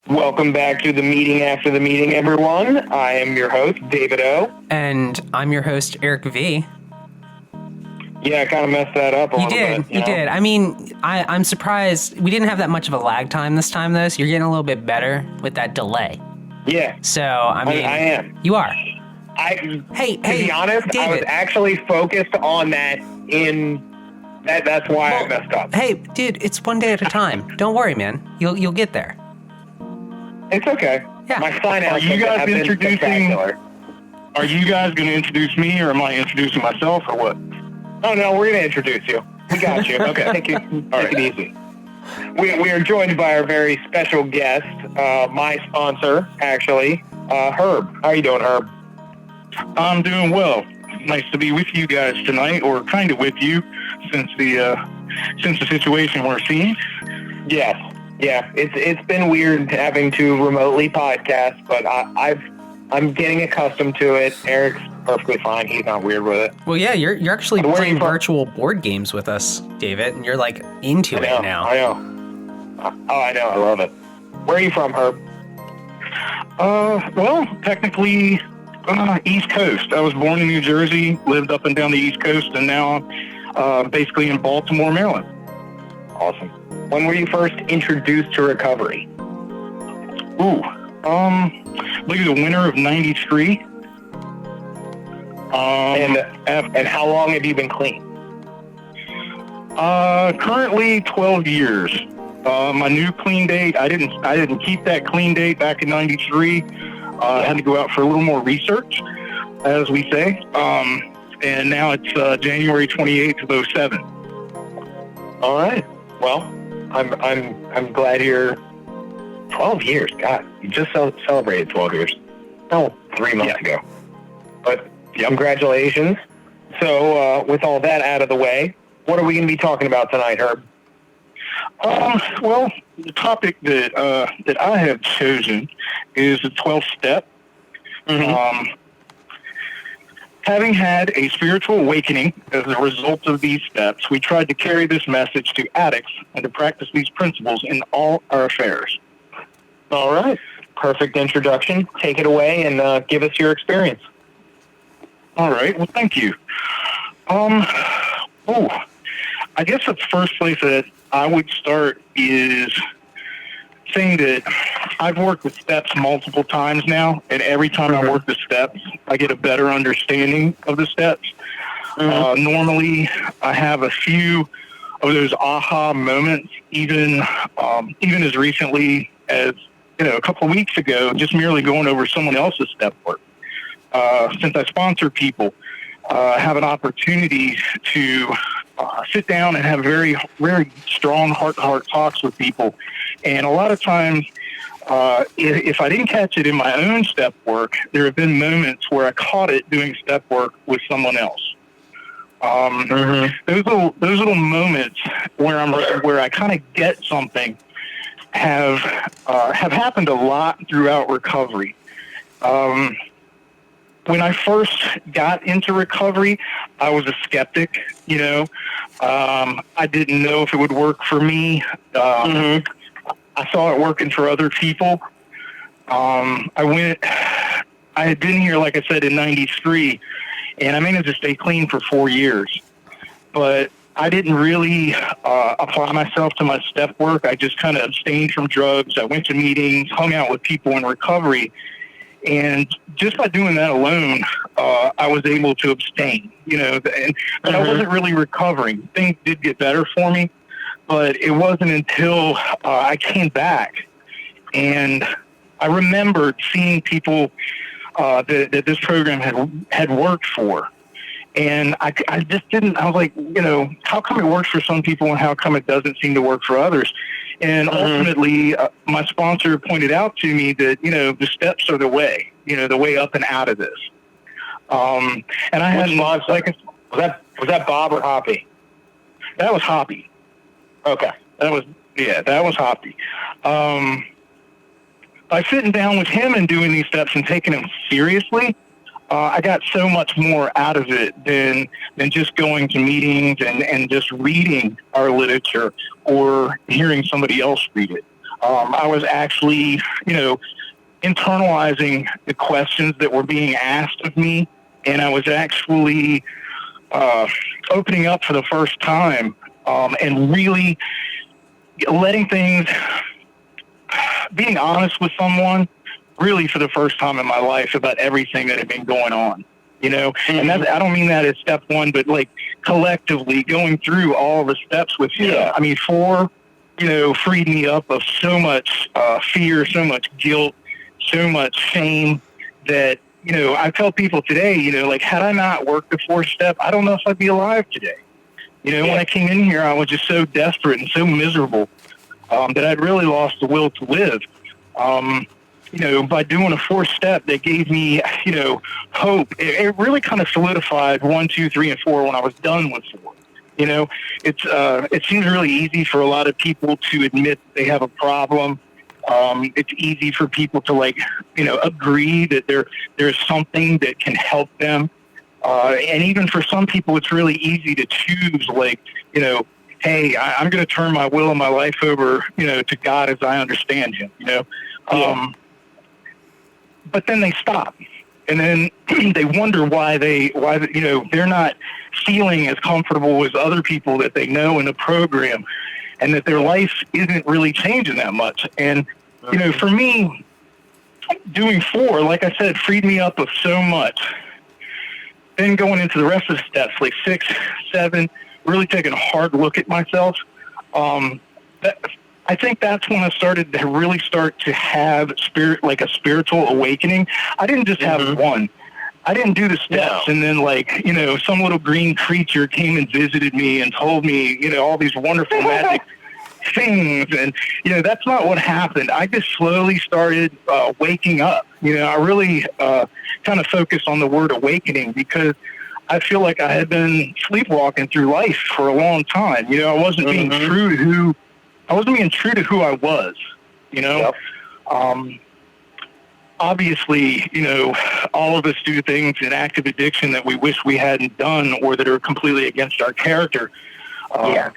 Welcome back to the meeting after the meeting, everyone. I am your host, David O. And I'm your host, Eric V. Yeah, I kind of messed that up a little bit. You did. I mean, I'm surprised. We didn't have that much of a lag time this time, though, so you're getting a little bit better with that delay. Yeah. So, I mean... I am. You are. To Hey, be honest, David. I was actually focused on that that's why I messed up. Hey, dude, it's one day at a time. Don't worry, man. You'll get there. It's okay. Yeah. My sign-out Are you guys introducing... Are you guys going to introduce me, or am I introducing myself, or what? Oh, no, we're going to introduce you. We got you. Okay. Take it easy. We are joined by our very special guest, my sponsor, actually, Herb. How are you doing, Herb? I'm doing well. Nice to be with you guys tonight, or kind of with you, since the situation we're seeing. Yes. Yeah. It's been weird having to remotely podcast, but I'm getting accustomed to it. Eric's perfectly fine. He's not weird with it. Well, yeah, you're actually playing virtual board games with us, David, and you're like into it now. I know. Oh, I know. I love it. Where are you from, Herb? Well, technically, East Coast. I was born in New Jersey, lived up and down the East Coast, and now basically in Baltimore, Maryland. Awesome. When were you first introduced to recovery? Maybe the winter of '93. And how long have you been clean? Currently 12 years. My new clean date, I didn't keep that clean date back in '93. I had to go out for a little more research, as we say. And now it's January 28th of 07. All right. Well, I'm glad you're 12 years. God, you just celebrated 12 years. Oh, 3 months ago. But congratulations. So, with all that out of the way, what are we going to be talking about tonight, Herb? Well, the topic that I have chosen is the 12th step. Mm-hmm. Having had a spiritual awakening as a result of these steps, we tried to carry this message to addicts and to practice these principles in all our affairs. All right. Perfect introduction. Take it away and give us your experience. All right. Well, thank you. I guess the first place that I would start is saying that I've worked with steps multiple times now, and every time I work the steps, I get a better understanding of the steps. Mm-hmm. Normally, I have a few of those aha moments, even as recently as a couple of weeks ago, just merely going over someone else's step work. Since I sponsor people, I have an opportunity to sit down and have very, very strong heart-to-heart talks with people. And a lot of times, if I didn't catch it in my own step work, there have been moments where I caught it doing step work with someone else. Those little moments where I kind of get something have happened a lot throughout recovery. When I first got into recovery, I was a skeptic, I didn't know if it would work for me. I saw it working for other people. I had been here, like I said, in '93, and I managed to stay clean for 4 years. But I didn't really apply myself to my step work. I just kind of abstained from drugs. I went to meetings, hung out with people in recovery. And just by doing that alone, I was able to abstain, and I wasn't really recovering. Things did get better for me, but it wasn't until I came back and I remembered seeing people that this program had worked for. And I just didn't, I was like, how come it works for some people and how come it doesn't seem to work for others? And ultimately, my sponsor pointed out to me that, the steps are the way up and out of this. And I had, was that Bob or Hoppy? That was Hoppy. Okay. That was Hoppy. By sitting down with him and doing these steps and taking them seriously, I got so much more out of it than just going to meetings and just reading our literature or hearing somebody else read it. I was actually, internalizing the questions that were being asked of me, and I was actually opening up for the first time, and really letting things, being honest with someone, really for the first time in my life about everything that had been going on, and that's, I don't mean that as step one, but like collectively going through all the steps with him. Yeah. I mean, freed me up of so much fear, so much guilt, so much shame that, I tell people today, like, had I not worked the 4th step, I don't know if I'd be alive today. When I came in here, I was just so desperate and so miserable that I'd really lost the will to live. By doing a 4th step that gave me, hope, it really kind of solidified 1, 2, 3, and 4 when I was done with 4. It seems really easy for a lot of people to admit they have a problem. It's easy for people to agree that there's something that can help them. And even for some people, it's really easy to choose, hey, I'm going to turn my will and my life over, to God as I understand him, But then they stop. And then they wonder why they're not feeling as comfortable as other people that they know in the program, and that their life isn't really changing that much. And, for me, doing 4, like I said, freed me up of so much. Then going into the rest of the steps, like 6, 7, really taking a hard look at myself. I think that's when I started to really start to have a spiritual awakening. I didn't just have one. I didn't do the steps and then some little green creature came and visited me and told me, all these wonderful magic things. And, that's not what happened. I just slowly started waking up. I really kind of focused on the word awakening because I feel like I had been sleepwalking through life for a long time. I wasn't being true to who I was, Obviously, all of us do things in active addiction that we wish we hadn't done or that are completely against our character. Those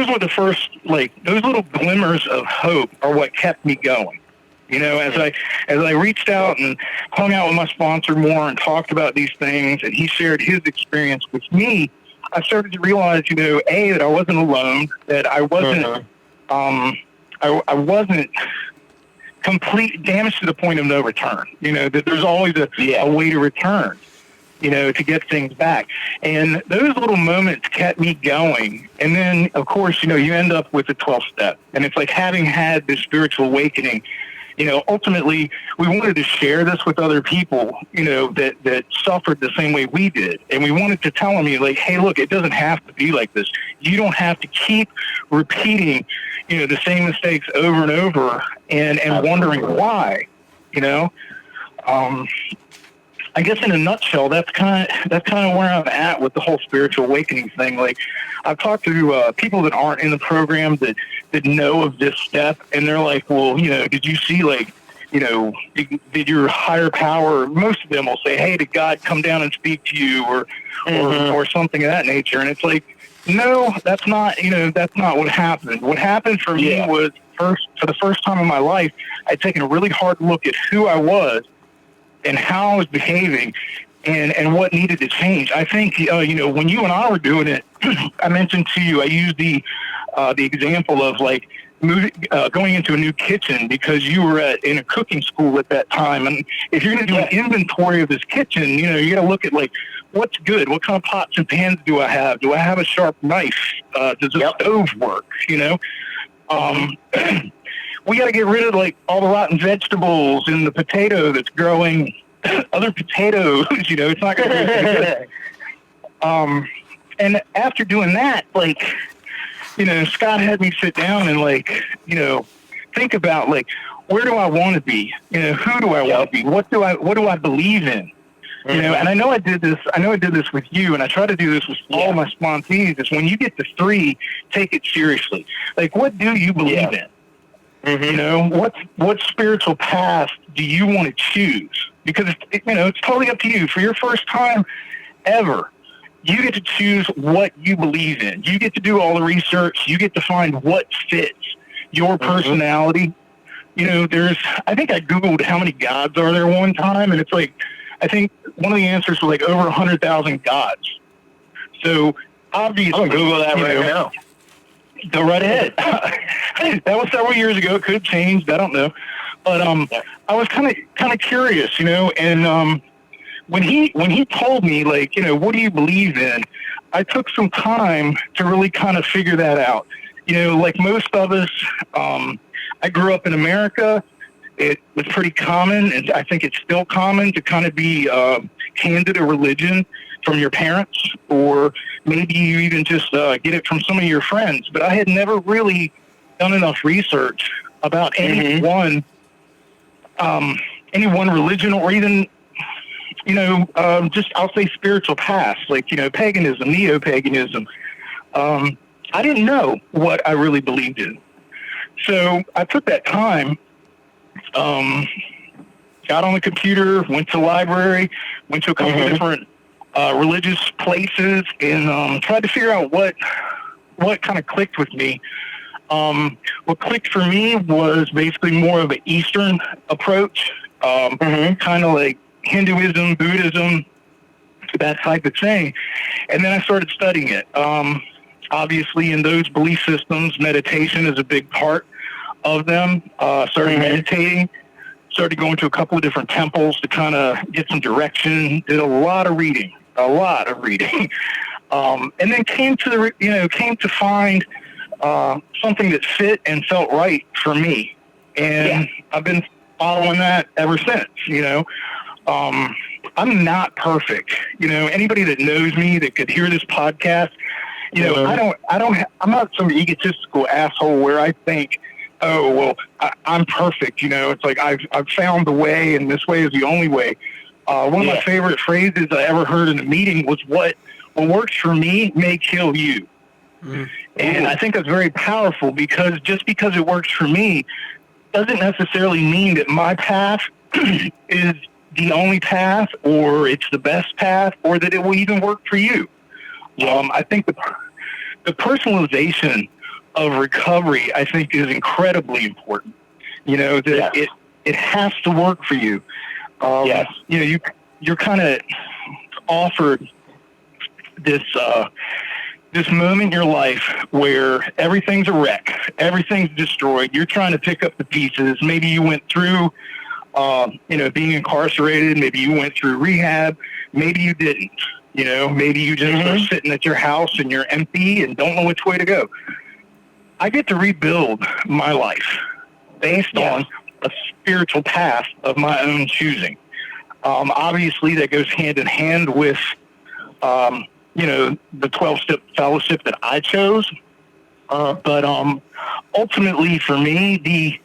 were the first, those little glimmers of hope are what kept me going. As I reached out and hung out with my sponsor more and talked about these things, and he shared his experience with me, I started to realize, A, that I wasn't alone, that I wasn't, I wasn't complete damage to the point of no return. That there's always a way to return, to get things back. And those little moments kept me going. And then, of course, you end up with the 12th step, and it's like having had this spiritual awakening. Ultimately, we wanted to share this with other people, that suffered the same way we did. And we wanted to tell them, hey, look, it doesn't have to be like this. You don't have to keep repeating, the same mistakes over and over and wondering why, I guess in a nutshell, that's kind of where I'm at with the whole spiritual awakening thing. I've talked to people that aren't in the program that know of this step, and they're like, well, did you see did your higher power? Most of them will say, hey, did God come down and speak to you, or something of that nature? And it's like, no, that's not what happened. What happened for me was for the first time in my life, I'd taken a really hard look at who I was and how I was behaving and what needed to change. I think, when you and I were doing it, I mentioned to you, I used the example of going into a new kitchen because you were in a cooking school at that time. And if you're going to do an inventory of this kitchen, you got to look at what's good? What kind of pots and pans do I have? Do I have a sharp knife? Does the stove work? We got to get rid of all the rotten vegetables and the potato that's growing other potatoes. It's not going to be good. And after doing that, Scott had me sit down and think about where do I want to be? Who do I want to be? What do I believe in? And I know I did this with you, and I try to do this with all my sponsees, is when you get to 3, take it seriously. What do you believe in? What spiritual path do you want to choose? Because it's totally up to you. For your first time ever, you get to choose what you believe in. You get to do all the research. You get to find what fits your personality. You know, I think I Googled how many gods are there one time, and it's like, I think one of the answers was like over 100,000 gods. So obviously, I'm gonna Google that right now. Go right ahead. That was several years ago. It could have changed. I don't know. But I was kind of curious, you know, and when he told me, like, you know, what do you believe in? I took some time to really kind of figure that out. You know, like most of us, I grew up in America. It was pretty common, and I think it's still common, to kind of be handed a religion from your parents, or maybe you even just get it from some of your friends. But I had never really done enough research about any one religion, or even, you know, just, I'll say, spiritual past, like, you know, paganism, neo-paganism. I didn't know what I really believed in. So I took that time, got on the computer, went to the library, went to a couple of different religious places, and tried to figure out what kind of clicked with me. What clicked for me was basically more of an Eastern approach, kind of like Hinduism, Buddhism, that type of thing. And then I started studying it. Obviously, in those belief systems, meditation is a big part of them. Started meditating, started going to a couple of different temples to kind of get some direction, did a lot of reading. And then came to find something that fit and felt right for me. And I've been following that ever since, you know. I'm not perfect. You know, anybody that knows me that could hear this podcast, you know, I'm not some egotistical asshole where I think, oh, well, I'm perfect. You know, it's like I've found the way, and this way is the only way. One of my favorite phrases I ever heard in a meeting was, what works for me may kill you. And I think that's very powerful, because just because it works for me doesn't necessarily mean that my path is the only path, or it's the best path, or that it will even work for you. I think the personalization of recovery, I think, is incredibly important. You know, that it has to work for you. You know, you're kind of offered this moment in your life where everything's a wreck, everything's destroyed. You're trying to pick up the pieces. Maybe you went through, you know, being incarcerated. Maybe you went through rehab. Maybe you didn't. You know, maybe you just are sitting at your house and you're empty and don't know which way to go. I get to rebuild my life based on a spiritual path of my own choosing. Obviously, that goes hand in hand with, you know, the 12-step fellowship that I chose. But ultimately, for me,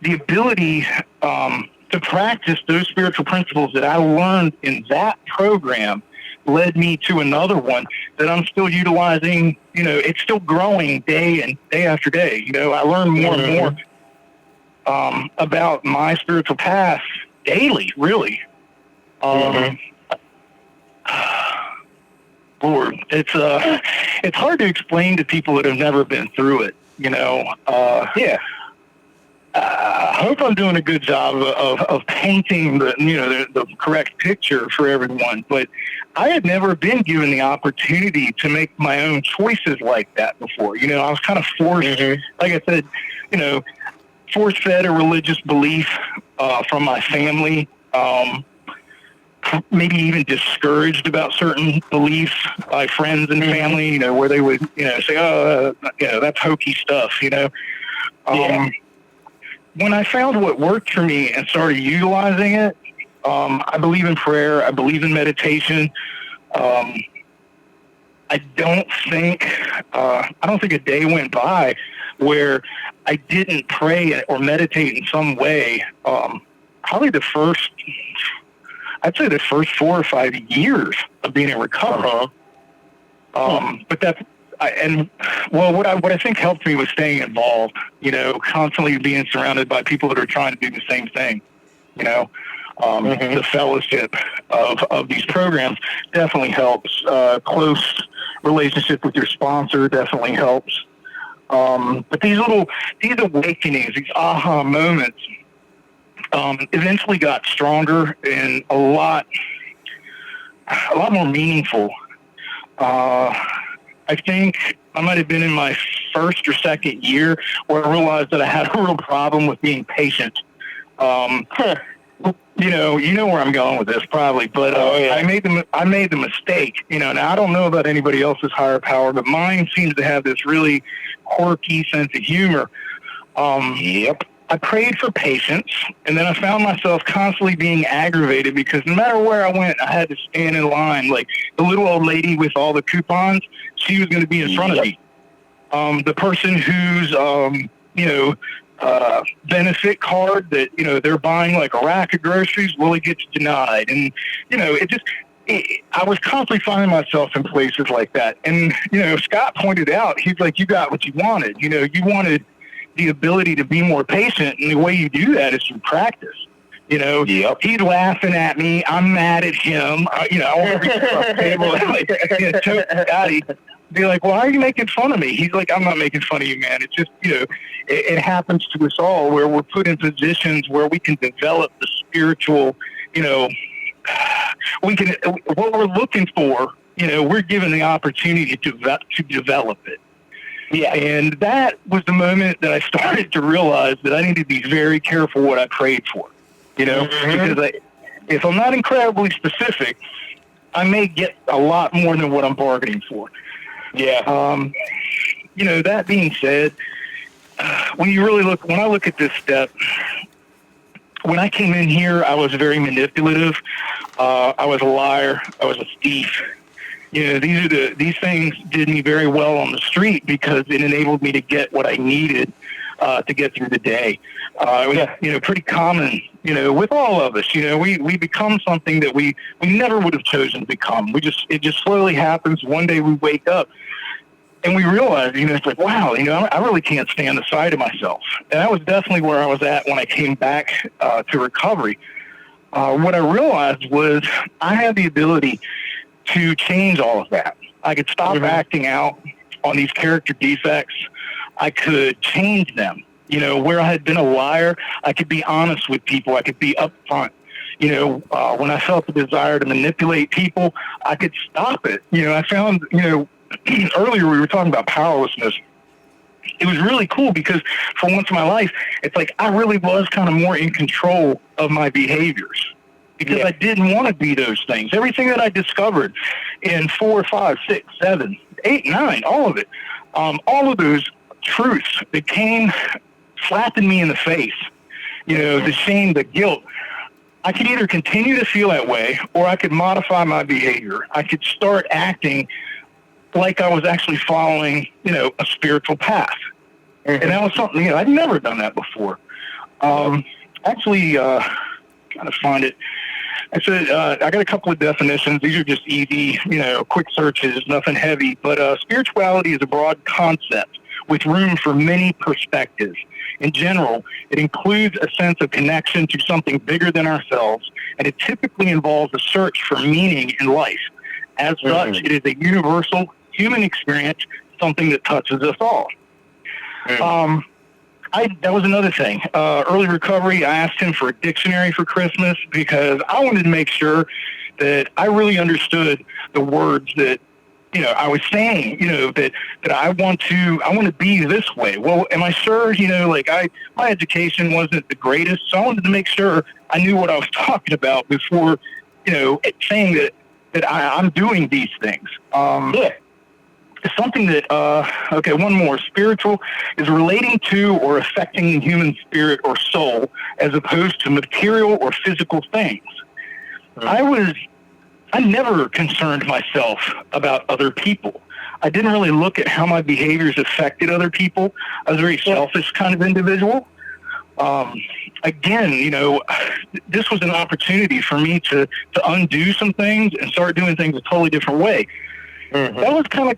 the ability to practice those spiritual principles that I learned in that program led me to another one that I'm still utilizing. You know, it's still growing day after day. You know, I learn more and more about my spiritual path daily, really. Lord, it's hard to explain to people that have never been through it, you know. I hope I'm doing a good job of painting the correct picture for everyone, but I had never been given the opportunity to make my own choices like that before. You know, I was kind of forced, like I said, you know, force-fed a religious belief from my family, maybe even discouraged about certain beliefs by friends and family, you know, where they would, you know, say, oh, you know, that's hokey stuff, you know. When I found what worked for me and started utilizing it, I believe in prayer. I believe in meditation. I don't think a day went by where I didn't pray or meditate in some way. Probably I'd say the first 4 or 5 years of being in recovery. But that's, what I think helped me was staying involved, you know, constantly being surrounded by people that are trying to do the same thing, you know. The fellowship of these programs definitely helps. Close relationship with your sponsor definitely helps. But these awakenings, these aha moments, eventually got stronger and a lot more meaningful. I think I might have been in my first or second year where I realized that I had a real problem with being patient. You know where I'm going with this probably, but I made the mistake. Now I don't know about anybody else's higher power, but mine seems to have this really quirky sense of humor. I prayed for patience, and then I found myself constantly being aggravated because no matter where I went, I had to stand in line. Like the little old lady with all the coupons, she was going to be in front of me. The person whose, benefit card that, they're buying like a rack of groceries, well, it gets denied. And, I was constantly finding myself in places like that. And, Scott pointed out, he's like, you got what you wanted. You wanted the ability to be more patient, and the way you do that is through practice. He's laughing at me. I'm mad at him. I want to reach across the table and choke Scotty. Be like, why are you making fun of me? He's like, I'm not making fun of you, man. It's just, it happens to us all where we're put in positions where we can develop the spiritual, what we're looking for, we're given the opportunity to develop it. Yeah, and that was the moment that I started to realize that I need to be very careful what I prayed for, because if I'm not incredibly specific, I may get a lot more than what I'm bargaining for. Yeah. That being said, when I look at this step, when I came in here, I was very manipulative. I was a liar. I was a thief. These things did me very well on the street because it enabled me to get what I needed to get through the day. It was, pretty common, with all of us. We become something that we never would have chosen to become. It just slowly happens. One day we wake up and we realize, it's like, wow, I really can't stand the sight of myself. And that was definitely where I was at when I came back to recovery. What I realized was I had the ability to change all of that. I could stop acting out on these character defects. I could change them. Where I had been a liar, I could be honest with people. I could be upfront. When I felt the desire to manipulate people, I could stop it. I found, earlier we were talking about powerlessness. It was really cool because for once in my life, it's like I really was kind of more in control of my behaviors. Because I didn't want to be those things. Everything that I discovered in 4, 5, 6, 7, 8, 9, all of it, all of those truths that came slapping me in the face, the shame, the guilt, I could either continue to feel that way or I could modify my behavior. I could start acting like I was actually following, a spiritual path. And that was something, I'd never done that before. Actually, trying to find it. I said, I got a couple of definitions. These are just easy, quick searches, nothing heavy. But spirituality is a broad concept with room for many perspectives. In general, it includes a sense of connection to something bigger than ourselves, and it typically involves a search for meaning in life. As such, it is a universal human experience, something that touches us all. That was another thing. Early recovery, I asked him for a dictionary for Christmas because I wanted to make sure that I really understood the words that, I was saying, that I want to be this way. Well, am I sure, my education wasn't the greatest, so I wanted to make sure I knew what I was talking about before, saying that I'm doing these things. It's something that, one more. Spiritual is relating to or affecting the human spirit or soul as opposed to material or physical things. I never concerned myself about other people. I didn't really look at how my behaviors affected other people. I was a very selfish kind of individual. Again, this was an opportunity for me to undo some things and start doing things a totally different way. That was kind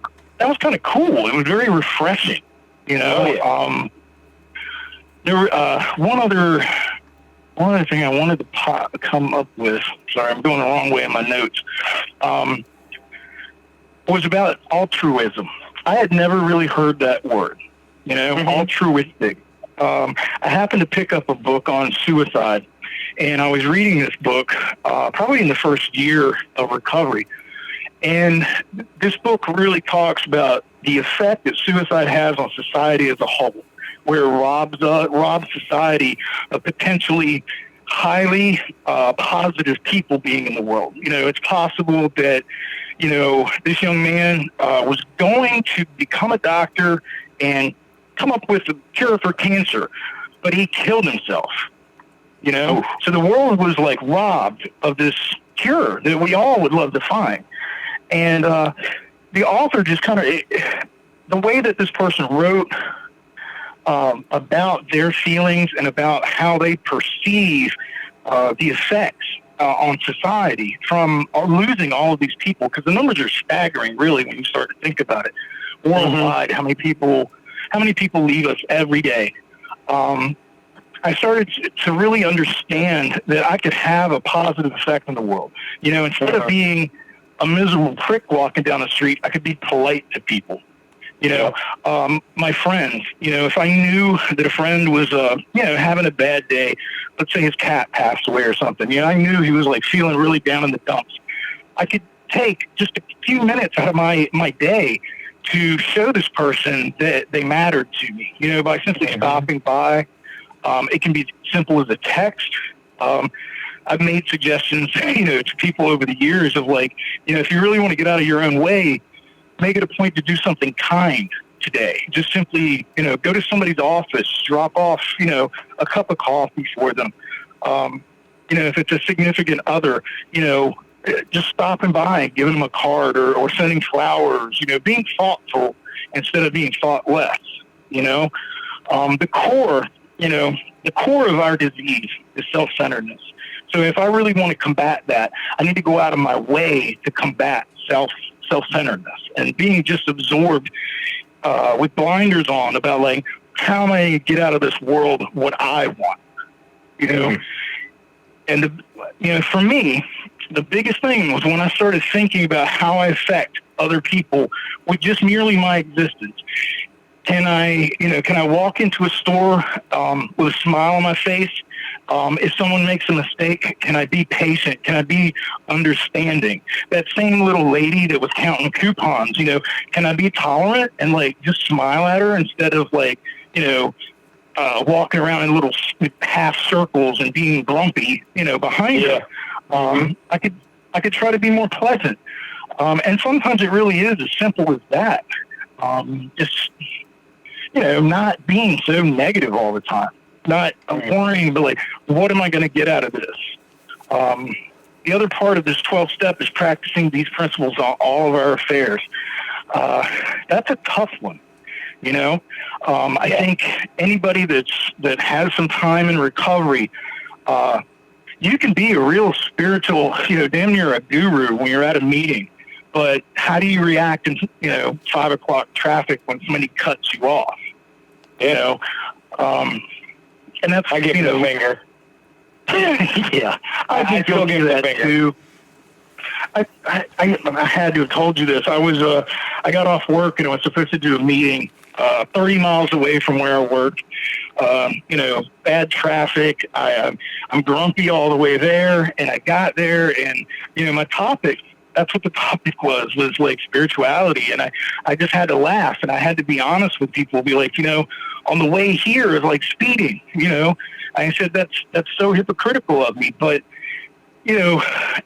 of cool. It was very refreshing, There were one one other thing I wanted to come up with, sorry, I'm going the wrong way in my notes, was about altruism. I had never really heard that word, altruistic. I happened to pick up a book on suicide, and I was reading this book probably in the first year of recovery. And this book really talks about the effect that suicide has on society as a whole, where it robs society of potentially highly positive people being in the world. It's possible that, this young man was going to become a doctor and come up with a cure for cancer, but he killed himself. So the world was like robbed of this cure that we all would love to find. And the author just kind of, the way that this person wrote about their feelings and about how they perceive the effects on society from losing all of these people, because the numbers are staggering, really, when you start to think about it. Worldwide, how many people leave us every day. I started to really understand that I could have a positive effect on the world. Instead of being a miserable prick walking down the street, I could be polite to people. My friends, if I knew that a friend was, having a bad day, let's say his cat passed away or something, I knew he was like feeling really down in the dumps. I could take just a few minutes out of my day to show this person that they mattered to me, by simply stopping by. It can be simple as a text. I've made suggestions, to people over the years of like, if you really want to get out of your own way, make it a point to do something kind today. Just simply, go to somebody's office, drop off, a cup of coffee for them. If it's a significant other, just stopping by and giving them a card or sending flowers, being thoughtful instead of being thoughtless, the core of our disease is self-centeredness. So if I really want to combat that, I need to go out of my way to combat self-centeredness and being just absorbed with blinders on about like, how am I going to get out of this world what I want, And, for me, the biggest thing was when I started thinking about how I affect other people with just merely my existence. Can I walk into a store with a smile on my face? If someone makes a mistake, can I be patient? Can I be understanding? That same little lady that was counting coupons, can I be tolerant and like just smile at her instead of like, walking around in little half circles and being grumpy, behind her? I could try to be more pleasant. And sometimes it really is as simple as that. Just, not being so negative all the time. Not worrying, but like, what am I going to get out of this? The other part of this 12th step is practicing these principles on all of our affairs. That's a tough one, I think anybody that has some time in recovery, you can be a real spiritual, damn near a guru when you're at a meeting. But how do you react in, 5 o'clock traffic when somebody cuts you off? And that's, I give you the finger. Yeah, I still give that too. I had to have told you this. I got off work and I was supposed to do a meeting 30 miles away from where I work. Bad traffic. I'm grumpy all the way there, and I got there, and my topic. That's what the topic was like spirituality, and I just had to laugh, and I had to be honest with people. Be like, on the way here is like speeding. I said that's so hypocritical of me, but it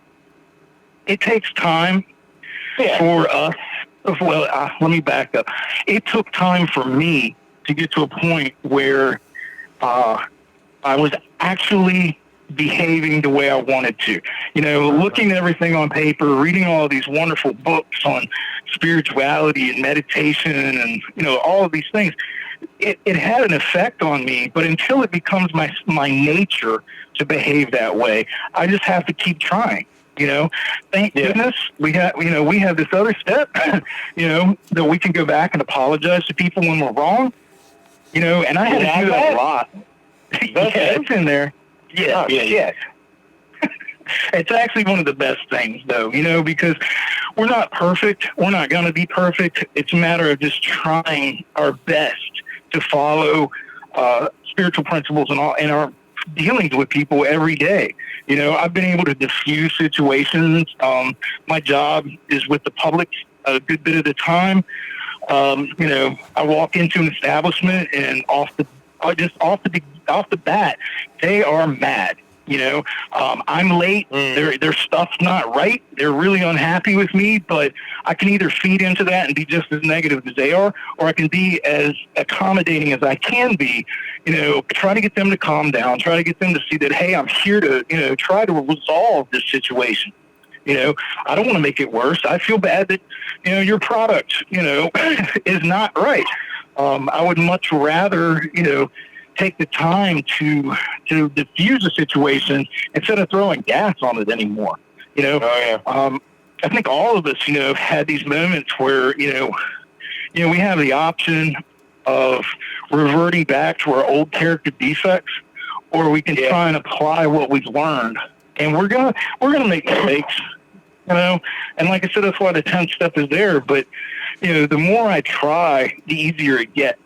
takes time for us. Well, let me back up. It took time for me to get to a point where I was actually behaving the way I wanted to. Looking at everything on paper, reading all these wonderful books on spirituality and meditation and, all of these things. It had an effect on me, but until it becomes my nature to behave that way, I just have to keep trying. Thank goodness we have this other step, that we can go back and apologize to people when we're wrong, and I had to do that a lot. It's in there. Yeah, Oh, yeah. shit. It's actually one of the best things, though, because we're not perfect. We're not going to be perfect. It's a matter of just trying our best to follow spiritual principles and all, and our dealings with people every day. I've been able to diffuse situations. My job is with the public a good bit of the time. I walk into an establishment and off the bat, they are mad. I'm late. Their stuff's not right. They're really unhappy with me, but I can either feed into that and be just as negative as they are, or I can be as accommodating as I can be, try to get them to calm down, try to get them to see that, hey, I'm here to, try to resolve this situation. I don't want to make it worse. I feel bad that, your product, is not right. I would much rather, take the time to diffuse a situation instead of throwing gas on it anymore. Oh, yeah. I think all of us, have had these moments where, we have the option of reverting back to our old character defects, or we can try and apply what we've learned. And we're gonna make mistakes, and like I said, that's why the 10th step is there. But the more I try, the easier it gets.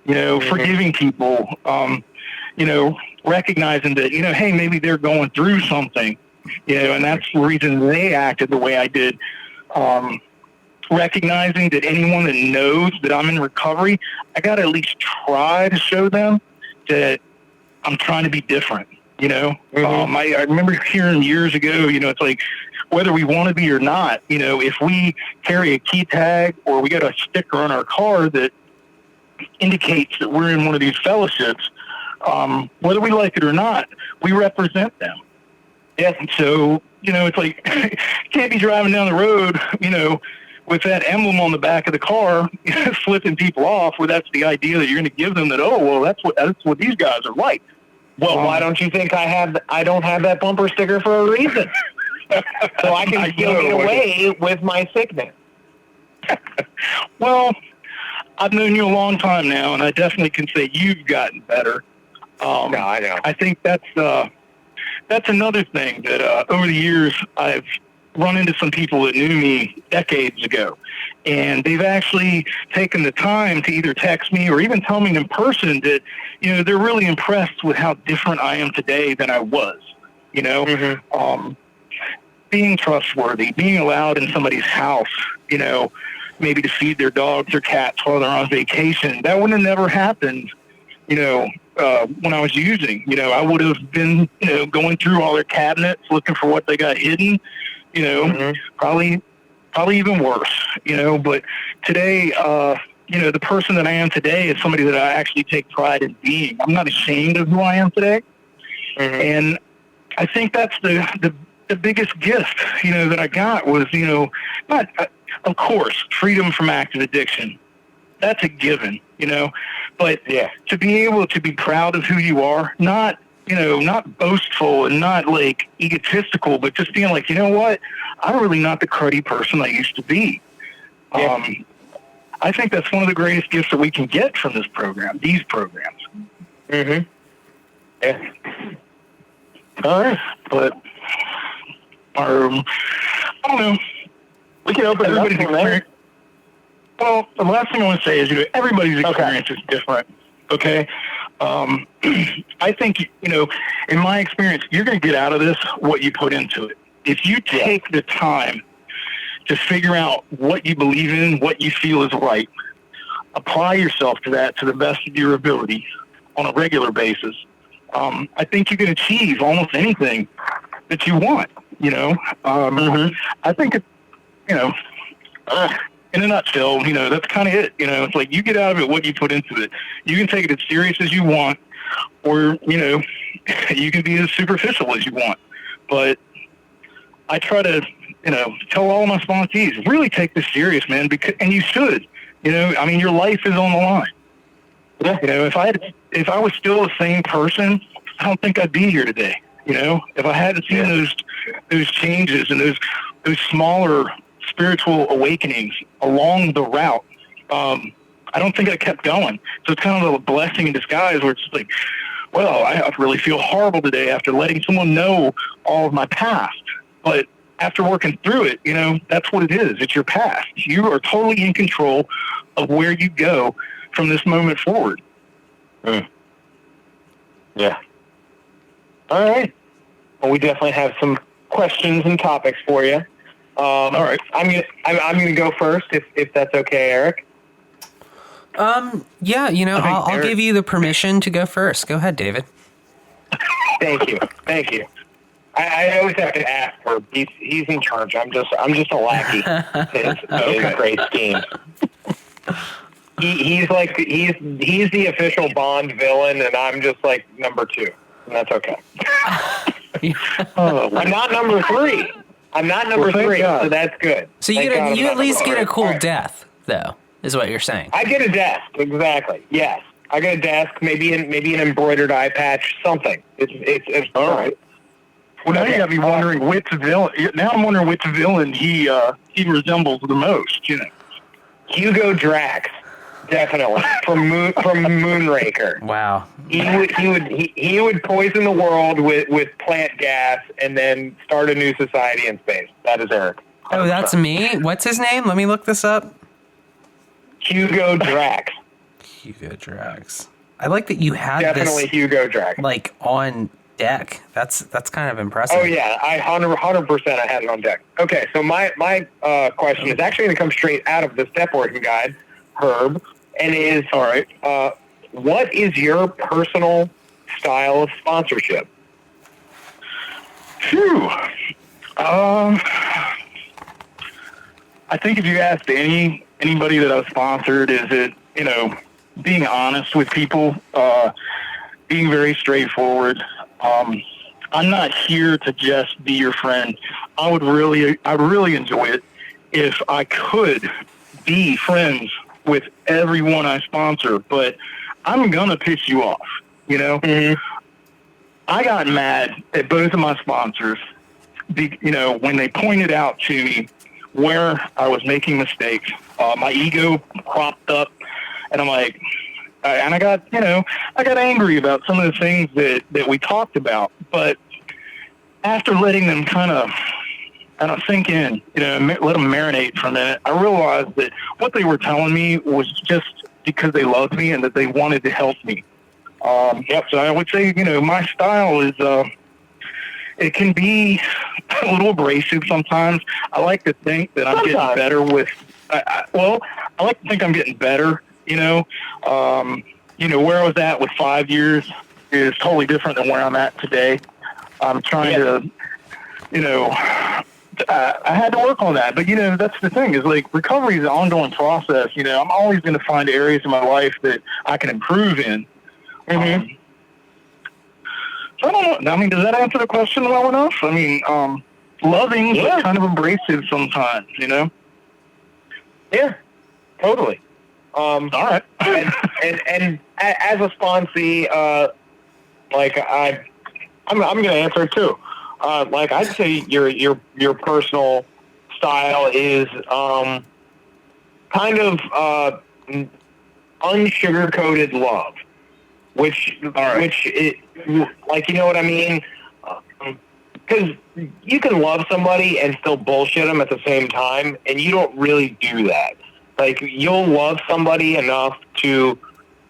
Forgiving people, recognizing that, hey, maybe they're going through something, and that's the reason they acted the way I did. Recognizing that anyone that knows that I'm in recovery, I got to at least try to show them that I'm trying to be different. I remember hearing years ago, it's like, whether we want to be or not, if we carry a key tag or we got a sticker on our car that indicates that we're in one of these fellowships, whether we like it or not, we represent them. Yeah. And so, it's like, you can't be driving down the road, with that emblem on the back of the car, flipping people off, where that's the idea that you're going to give them that, oh, well, that's what these guys are like. Well, why don't you think I don't have that bumper sticker for a reason? So I can still get away with my sickness. Well, I've known you a long time now, and I definitely can say you've gotten better. No, I know. I think that's another thing that over the years I've run into some people that knew me decades ago, and they've actually taken the time to either text me or even tell me in person that, they're really impressed with how different I am today than I was. Being trustworthy, being allowed in somebody's house, maybe to feed their dogs or cats while they're on vacation. That would have never happened, when I was using. I would have been, going through all their cabinets looking for what they got hidden, probably even worse, But today, the person that I am today is somebody that I actually take pride in being. I'm not ashamed of who I am today. And I think that's the biggest gift, that I got was, not... Of course, freedom from active addiction. That's a given, But to be able to be proud of who you are, not boastful and not like egotistical, but just being like, you know what? I'm really not the cruddy person I used to be. Yeah. I think that's one of the greatest gifts that we can get from this program, these programs. Yeah. All right. But, I don't know. We can open everybody's it up from there. Well, the last thing I want to say is, everybody's experience is different. Okay. I think, in my experience, you're going to get out of this what you put into it. If you take the time to figure out what you believe in, what you feel is right, apply yourself to that to the best of your ability on a regular basis, I think you can achieve almost anything that you want, I think it, in a nutshell, that's kind of it. It's like you get out of it what you put into it. You can take it as serious as you want, or, you can be as superficial as you want. But I try to, tell all my sponsees, really take this serious, man, and you should. Your life is on the line. Yeah. If I was still the same person, I don't think I'd be here today. If I hadn't seen those changes and those smaller spiritual awakenings along the route, I don't think I kept going. So it's kind of a blessing in disguise where it's like, well, I really feel horrible today after letting someone know all of my past. But after working through it, that's what it is. It's your past. You are totally in control of where you go from this moment forward. Mm. Yeah. All right. Well, we definitely have some questions and topics for you. All right. I'm gonna go first if that's okay, Eric. Yeah, I'll give you the permission to go first. Go ahead, David. Thank you. I always have to ask for. He's in charge. I'm just a lackey. His great scheme. He's the official Bond villain, and I'm just like number 2, and that's okay. I'm not number 3. So that's good. So you at least get a cool death, though, is what you're saying. I get a desk, exactly. Yes, I get a desk, maybe an embroidered eye patch, something. It's all right. Well, now you got me wondering which villain. Now I'm wondering which villain he resembles the most. Hugo Drax, definitely from Moonraker. Wow. He would poison the world with plant gas and then start a new society in space. That is Eric. 100%. Oh, that's me? What's his name? Let me look this up. Hugo Drax. Hugo Drax. I like that you had definitely this, Hugo Drax. like, on deck. That's kind of impressive. Oh yeah, I 100% I had it on deck. Okay, so my question is actually going to come straight out of the step working guide, Herb, and is all right. What is your personal style of sponsorship? Phew. I think if you asked anybody that I've sponsored, is it being honest with people, being very straightforward. I'm not here to just be your friend. I'd really enjoy it if I could be friends with everyone I sponsor, but I'm gonna piss you off, Mm-hmm. I got mad at both of my sponsors, when they pointed out to me where I was making mistakes. My ego cropped up, and I'm like, and I got angry about some of the things that we talked about. But after letting them kind of sink in, let them marinate for a minute, I realized that what they were telling me was just because they loved me and that they wanted to help me. So I would say, my style is, it can be a little abrasive sometimes. I like to think that I'm getting better with, I like to think I'm getting better. Where I was at with 5 years is totally different than where I'm at today. I'm trying to, I had to work on that. But, that's the thing is like recovery is an ongoing process. I'm always going to find areas in my life that I can improve in. Mm-hmm. So I don't know. I mean, does that answer the question well enough? I mean, loving but kind of abrasive sometimes, Yeah, totally. All right. and as a sponsee, I'm going to answer it too. I'd say your personal style is kind of unsugar-coated love, which you know what I mean? Because you can love somebody and still bullshit them at the same time, and you don't really do that. Like, you'll love somebody enough to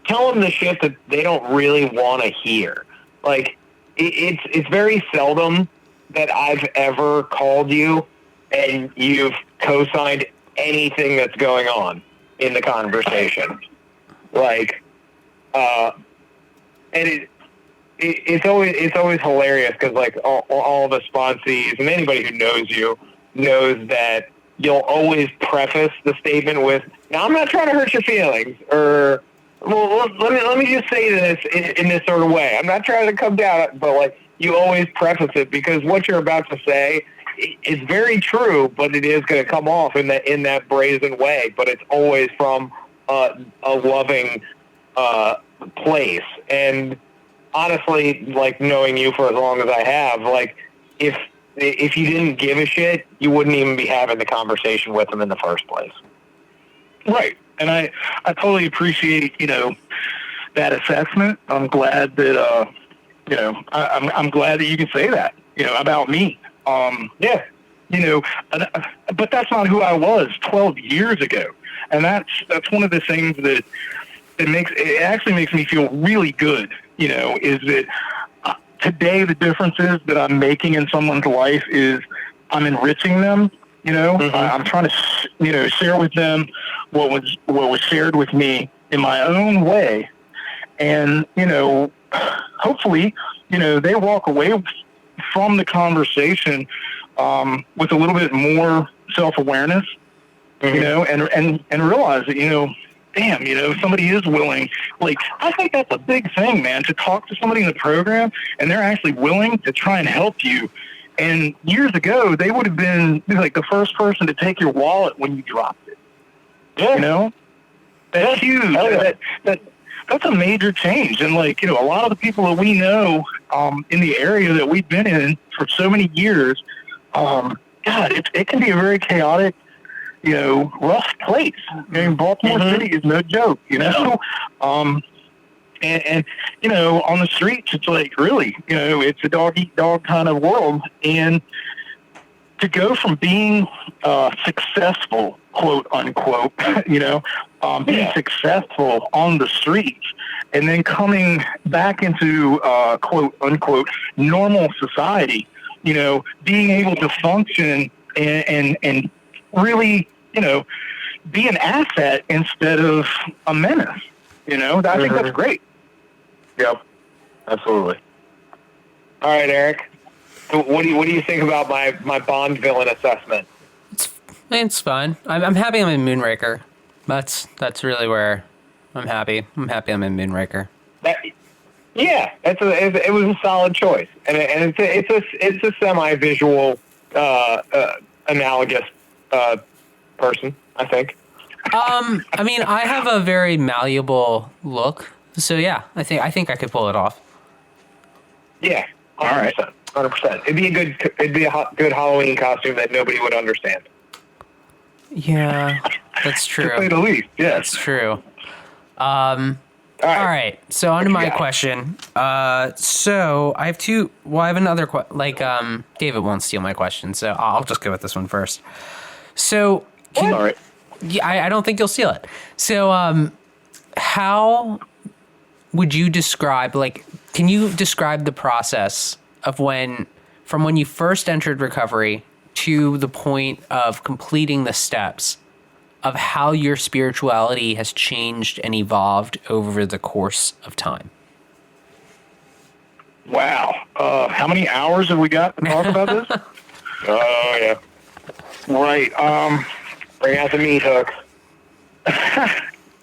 tell them the shit that they don't really want to hear. Like, it's very seldom that I've ever called you and you've co-signed anything that's going on in the conversation. Like, and it's always hilarious because like all the sponsees and anybody who knows you knows that you'll always preface the statement with, "Now I'm not trying to hurt your feelings," or, "Well, let me just say this in this sort of way. I'm not trying to come down," but like you always preface it because what you're about to say is very true, but it is going to come off in that brazen way. But it's always from a loving place. And honestly, like knowing you for as long as I have, like if you didn't give a shit, you wouldn't even be having the conversation with them in the first place. Right. And I totally appreciate, that assessment. I'm glad that, I'm glad that you can say that, about me. Yeah. But that's not who I was 12 years ago. And that's one of the things that it actually makes me feel really good, is that today the difference is that I'm making in someone's life is I'm enriching them. I'm trying to, share with them what was shared with me in my own way. And, hopefully, they walk away from the conversation with a little bit more self-awareness, and realize that, damn, somebody is willing. Like, I think that's a big thing, man, to talk to somebody in the program and they're actually willing to try and help you. And years ago, they would have been like the first person to take your wallet when you dropped it. Yeah. That's huge. That's a major change. And like, a lot of the people that we know in the area that we've been in for so many years, God, it can be a very chaotic, rough place. I mean, Baltimore City is no joke, And on the streets, it's like, really, it's a dog-eat-dog kind of world. And to go from being successful, quote unquote, being successful on the streets, and then coming back into quote unquote normal society, being able to function and really, be an asset instead of a menace. I think that's great. Yep, absolutely. All right, Eric. So what do you think about my Bond villain assessment? It's fine. I'm happy I'm in Moonraker. That's really where I'm happy. I'm happy I'm in Moonraker. It was a solid choice, and it's a semi-visual analogous person, I think. I mean, I have a very malleable look, so yeah, I think I could pull it off. Yeah, 100%. 100%. It'd be a good Halloween costume that nobody would understand. Yeah, that's true. To say the least, yes. That's true. All right. So on to my question. So I have two. Well, I have another question. David won't steal my question, so I'll just go with this one first. So, All right. Yeah, I don't think you'll steal it. So, how would you describe? Can you describe the process of from when you first entered recovery to the point of completing the steps of how your spirituality has changed and evolved over the course of time? Wow. How many hours have we got to talk about this? Oh, yeah. Right. Bring out the meat hook.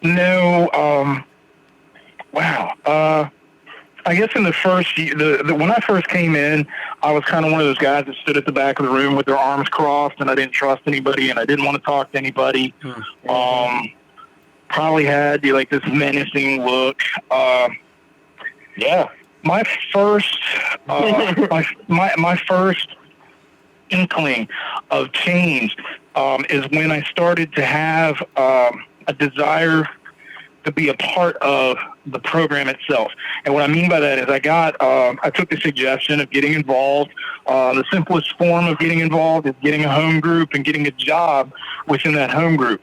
No. Wow. I guess in the first year, when I first came in, I was kind of one of those guys that stood at the back of the room with their arms crossed, and I didn't trust anybody, and I didn't want to talk to anybody. Probably had this menacing look. Yeah. My first, my first inkling of change is when I started to have a desire to be a part of the program itself. And what I mean by that is I took the suggestion of getting involved. The simplest form of getting involved is getting a home group and getting a job within that home group.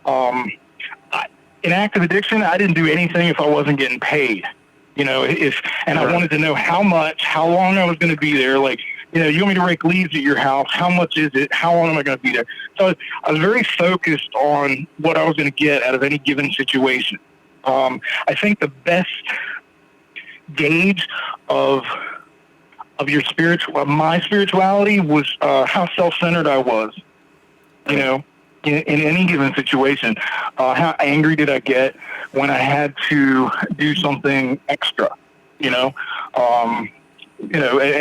In active addiction, I didn't do anything if I wasn't getting paid. I wanted to know how much, how long I was going to be there. You want me to rake leaves at your house? How much is it? How long am I going to be there? So I was very focused on what I was going to get out of any given situation. I think the best gauge of my spirituality was how self-centered I was. In any given situation, how angry did I get when I had to do something extra? And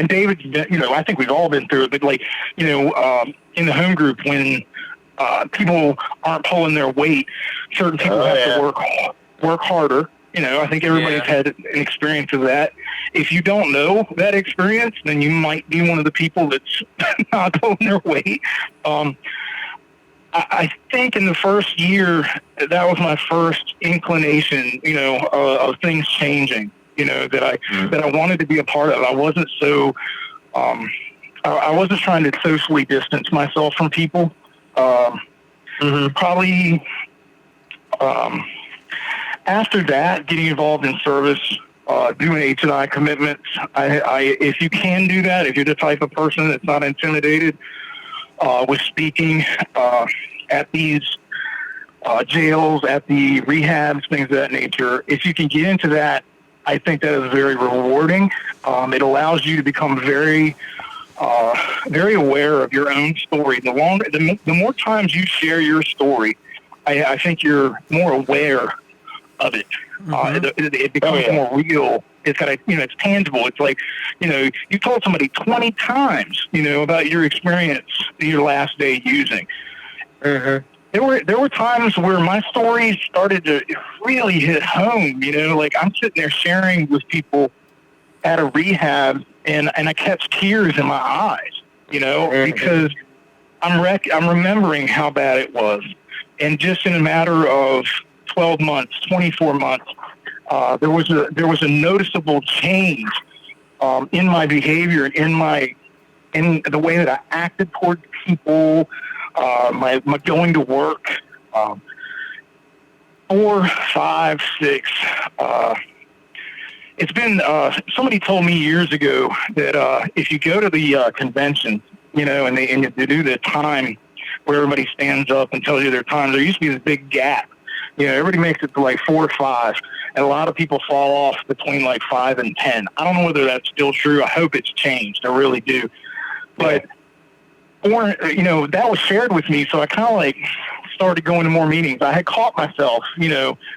David's been, I think we've all been through it, but in the home group when people aren't pulling their weight, certain people have to work harder. I think everybody's had an experience of that. If you don't know that experience, then you might be one of the people that's not pulling their weight. I think in the first year, that was my first inclination, of things changing, that I wanted to be a part of. I wasn't I wasn't trying to socially distance myself from people. Probably after that, getting involved in service, doing H&I commitments. If you can do that, if you're the type of person that's not intimidated with speaking at these jails, at the rehabs, things of that nature, if you can get into that, I think that is very rewarding. It allows you to become very aware of your own story. The more times you share your story, I think you're more aware of it. It becomes more real. It's got it's tangible. It's like, you told somebody 20 times, about your experience your last day using. There were times where my story started to really hit home. Like I'm sitting there sharing with people at a rehab, and I catch tears in my eyes, because I'm remembering how bad it was, and just in a matter of 12 months, 24 months, there was a noticeable change in my behavior, in the way that I acted toward people, my going to work. 4, 5, 6. It's been. Somebody told me years ago that if you go to the convention, and they do the time where everybody stands up and tells you their time, there used to be this big gap. Everybody makes it to like 4 or 5, and a lot of people fall off between like 5 and 10. I don't know whether that's still true. I hope it's changed. I really do. But, that was shared with me, so I kind of like started going to more meetings. I had caught myself,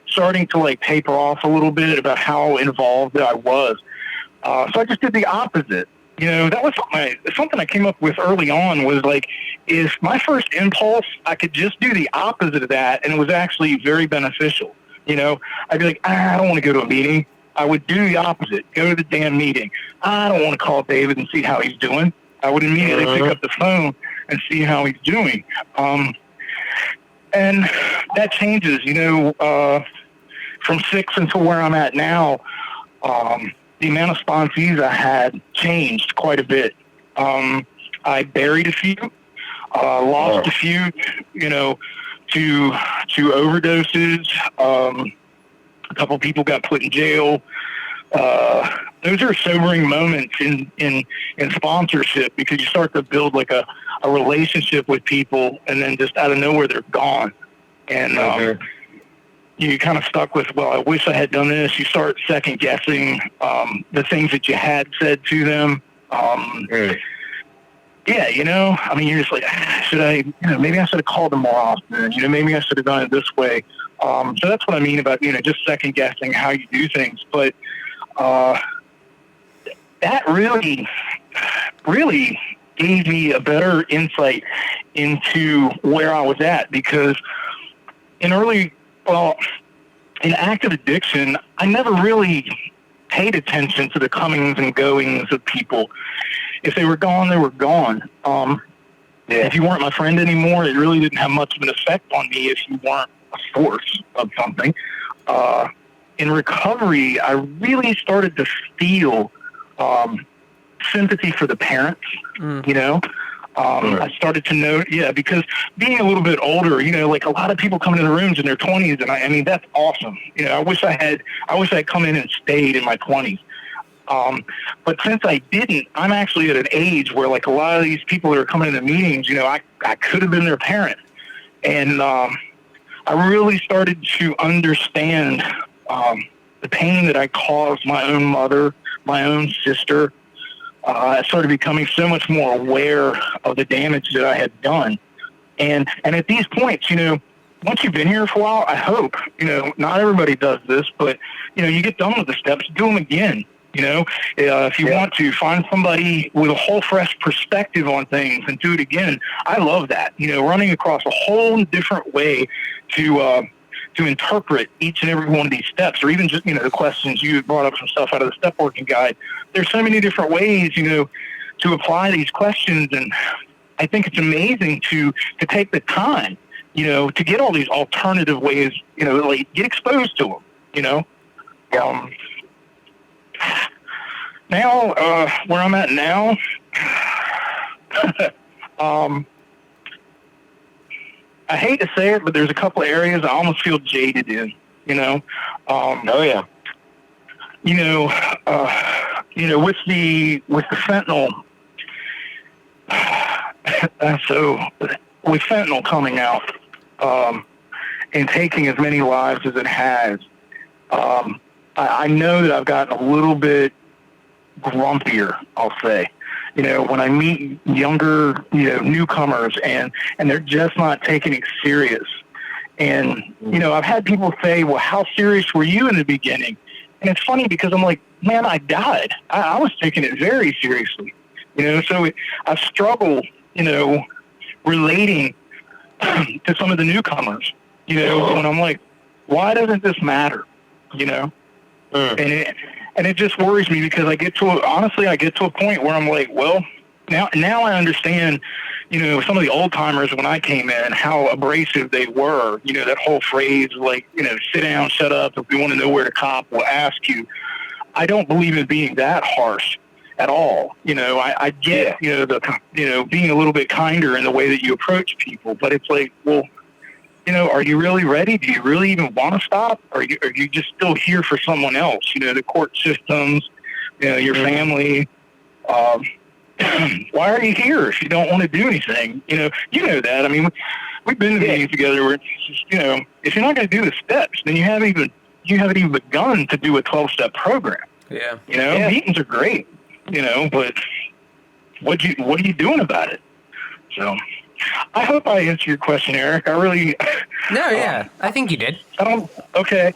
starting to like taper off a little bit about how involved I was. So I just did the opposite. That was something I came up with early on, was like, if my first impulse, I could just do the opposite of that, and it was actually very beneficial. I'd be like, I don't want to go to a meeting. I would do the opposite. Go to the damn meeting. I don't want to call David and see how he's doing. I would immediately pick up the phone and see how he's doing. And that changes, from 6 until where I'm at now. The amount of sponsees I had changed quite a bit. I buried a few, lost a few, to overdoses. A couple people got put in jail. Those are sobering moments in sponsorship, because you start to build like a relationship with people, and then just out of nowhere they're gone. And you kind of stuck with, well, I wish I had done this. You start second guessing the things that you had said to them. Yeah, you're just like, should I, maybe I should have called them more often. Maybe I should have done it this way. So that's what I mean about, just second guessing how you do things. But that really gave me a better insight into where I was at, because in active addiction, I never really paid attention to the comings and goings of people. If they were gone, they were gone. If you weren't my friend anymore, it really didn't have much of an effect on me if you weren't a source of something. In recovery, I really started to feel sympathy for the parents, I started to know, because being a little bit older, like a lot of people come into the rooms in their 20s, and I mean, that's awesome. I wish I had come in and stayed in my 20s. But since I didn't, I'm actually at an age where like a lot of these people that are coming into meetings, I could have been their parent. And I really started to understand the pain that I caused my own mother, my own sister. I started becoming so much more aware of the damage that I had done. And at these points, once you've been here for a while, I hope, not everybody does this, but, you get done with the steps, do them again. If you want to find somebody with a whole fresh perspective on things and do it again, I love that, running across a whole different way to interpret each and every one of these steps, or even just, the questions you brought up, some stuff out of the step working guide. There's so many different ways, to apply these questions. And I think it's amazing to take the time, to get all these alternative ways, like get exposed to them, Now, where I'm at now, I hate to say it, but there's a couple of areas I almost feel jaded in, Oh yeah. With the fentanyl, so with fentanyl coming out, and taking as many lives as it has, I know that I've gotten a little bit grumpier, I'll say. When I meet younger, newcomers and they're just not taking it serious. And, I've had people say, well, how serious were you in the beginning? And it's funny because I'm like, man, I died. I was taking it very seriously, so I struggle, relating to some of the newcomers, when I'm like, why doesn't this matter? And it just worries me because I get to a point where I'm like, well, now I understand, some of the old timers when I came in, how abrasive they were, that whole phrase, like, sit down, shut up. If we want to know where to cop, we'll ask you. I don't believe in being that harsh at all. I get, being a little bit kinder in the way that you approach people, but it's like, well, are you really ready? Do you really even want to stop? Or are you just still here for someone else? The court systems, your family. Why are you here if you don't want to do anything? You know that. I mean, we've been to meetings together where it's just, if you're not going to do the steps, then you haven't even begun to do a 12-step program. Yeah. Meetings are great, but what are you doing about it? So I hope I answered your question, Eric. I really... No, yeah. I think you did. Okay.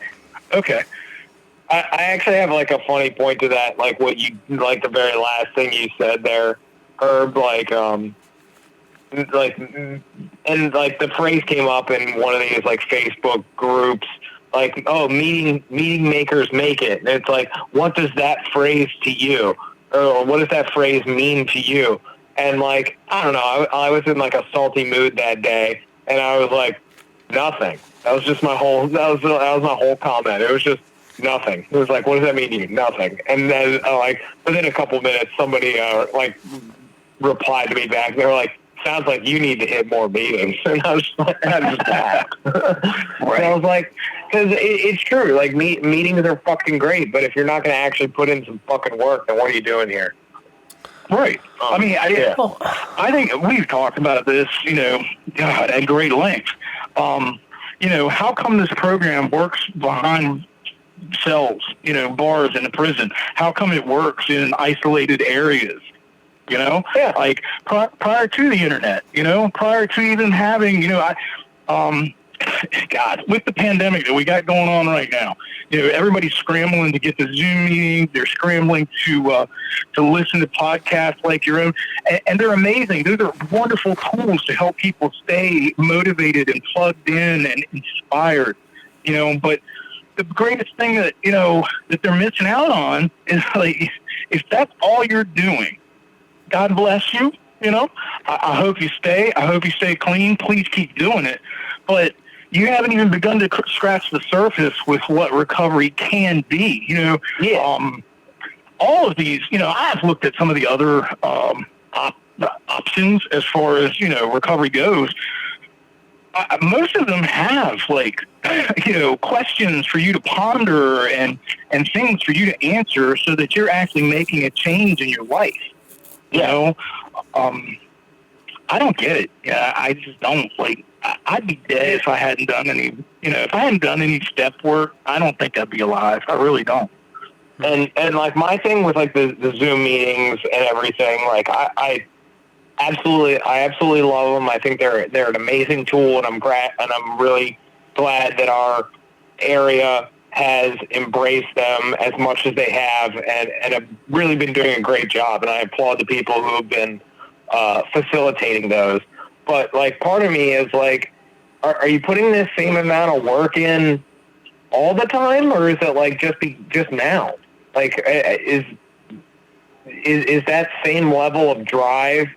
I actually have like a funny point to that, like what you, like the very last thing you said there, Herb, and like the phrase came up in one of these like Facebook groups, like, oh, meeting makers make it. And it's like, what does that phrase to you? Or what does that phrase mean to you? And like, I don't know, I was in like a salty mood that day, and I was like, nothing. That was just my whole comment. It was just nothing. It was like, what does that mean to you? Nothing. And then within a couple minutes, somebody replied to me back. They were like, sounds like you need to hit more meetings. And I was like, I'm just laughed. Right. So I was like, because it's true. Like meetings are fucking great, but if you're not going to actually put in some fucking work, then what are you doing here? Right. I think we've talked about this, God, at great length. How come this program works behind cells, bars in a prison? How come it works in isolated areas? Like prior to the internet, prior to even having, God, with the pandemic that we got going on right now, everybody's scrambling to get the Zoom meetings. They're scrambling to listen to podcasts like your own, and they're amazing. Those are wonderful tools to help people stay motivated and plugged in and inspired. But the greatest thing that that they're missing out on is like, if that's all you're doing, God bless you. I hope you stay. I hope you stay clean. Please keep doing it. But you haven't even begun to scratch the surface with what recovery can be. All of these, I've looked at some of the other options as far as, recovery goes. Most of them have questions for you to ponder and things for you to answer so that you're actually making a change in your life. I don't get it. Yeah, I just don't. I'd be dead if I hadn't done any, if I hadn't done any step work. I don't think I'd be alive. I really don't. And like my thing with like the Zoom meetings and everything, like I absolutely love them. I think they're an amazing tool, and I'm really glad that our area has embraced them as much as they have, and have really been doing a great job. And I applaud the people who have been facilitating those. But like, part of me is like, are you putting this same amount of work in all the time, or is it like just now? Like, is that same level of drive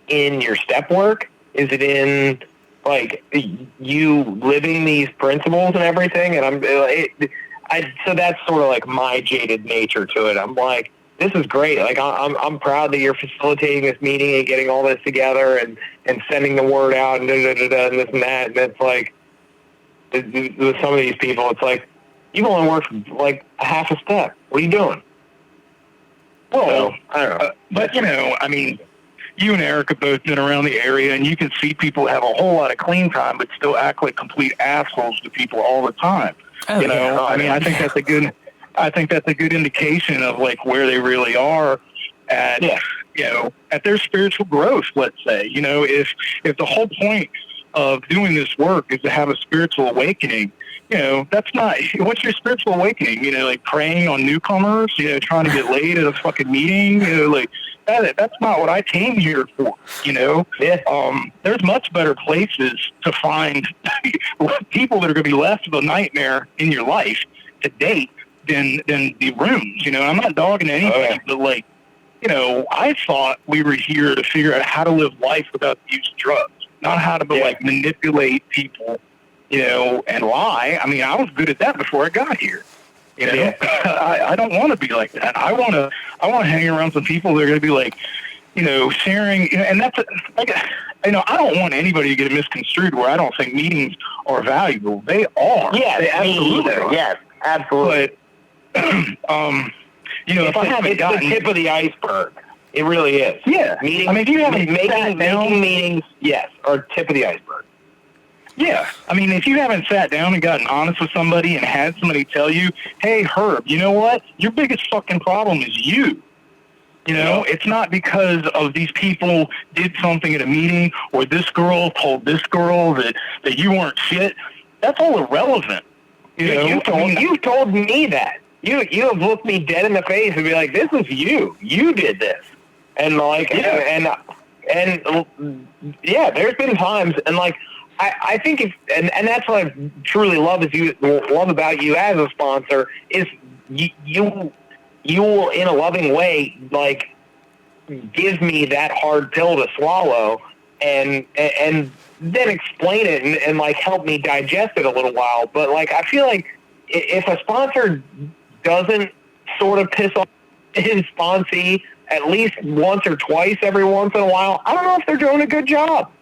in your step work? Is it in like you living these principles and everything, and so that's sort of like my jaded nature to it. I'm like, this is great. Like I'm proud that you're facilitating this meeting and getting all this together and sending the word out and and this and that. And it's like with some of these people, it's like you've only worked like a half a step. What are you doing? Well, So, I don't know. but I mean, you and Eric have both been around the area, and you can see people have a whole lot of clean time, but still act like complete assholes to people all the time. Oh, yeah. I mean, I think that's a good indication of like where they really are at, at their spiritual growth. Let's say, if the whole point of doing this work is to have a spiritual awakening, that's not, what's your spiritual awakening? Like preying on newcomers, trying to get laid at a fucking meeting, like that's not what I came here for, There's much better places to find people that are going to be less of a nightmare in your life to date than the rooms, I'm not dogging anybody, but like, I thought we were here to figure out how to live life without the use of drugs, not how to like manipulate people, and lie. I mean, I was good at that before I got here. I don't want to be like that. I want to hang around some people that are going to be like, sharing, and that's like, I don't want anybody to get misconstrued where I don't think meetings are valuable. They are. Yeah, they absolutely are. Yes, absolutely. But, if I haven't it's the tip of the iceberg. It really is. Yeah. Meetings, if you haven't making meetings, yes, are tip of the iceberg. Yeah. I mean, if you haven't sat down and gotten honest with somebody and had somebody tell you, hey, Herb, you know what? Your biggest fucking problem is you. It's not because of these people did something at a meeting or this girl told this girl that you weren't shit. That's all irrelevant. You've told me that. You have looked me dead in the face and be like, this is you. You did this. And like, and there's been times, and like, I think and that's what I truly love about you as a sponsor is you will in a loving way like give me that hard pill to swallow and then explain it and like help me digest it a little while. But like I feel like if a sponsor doesn't sort of piss off his sponsee at least once or twice every once in a while, I don't know if they're doing a good job.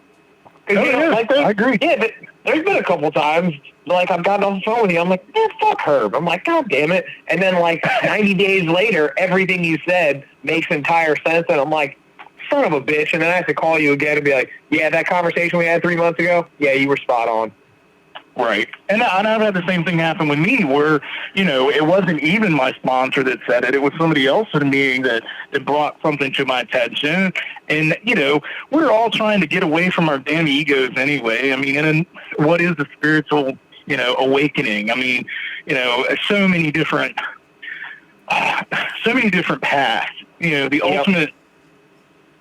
I agree. Yeah, but there's been a couple times, like, I've gotten off the phone with you, I'm like, man, fuck Herb. I'm like, God damn it. And then, like, 90 days later, everything you said makes entire sense, and I'm like, son of a bitch. And then I have to call you again and be like, yeah, that conversation we had 3 months ago, yeah, you were spot on. Right. And I've had the same thing happen with me where, it wasn't even my sponsor that said it. It was somebody else at a meeting that brought something to my attention. And, we're all trying to get away from our damn egos anyway. I mean, and what is the spiritual, awakening? I mean, so many different paths. The ultimate,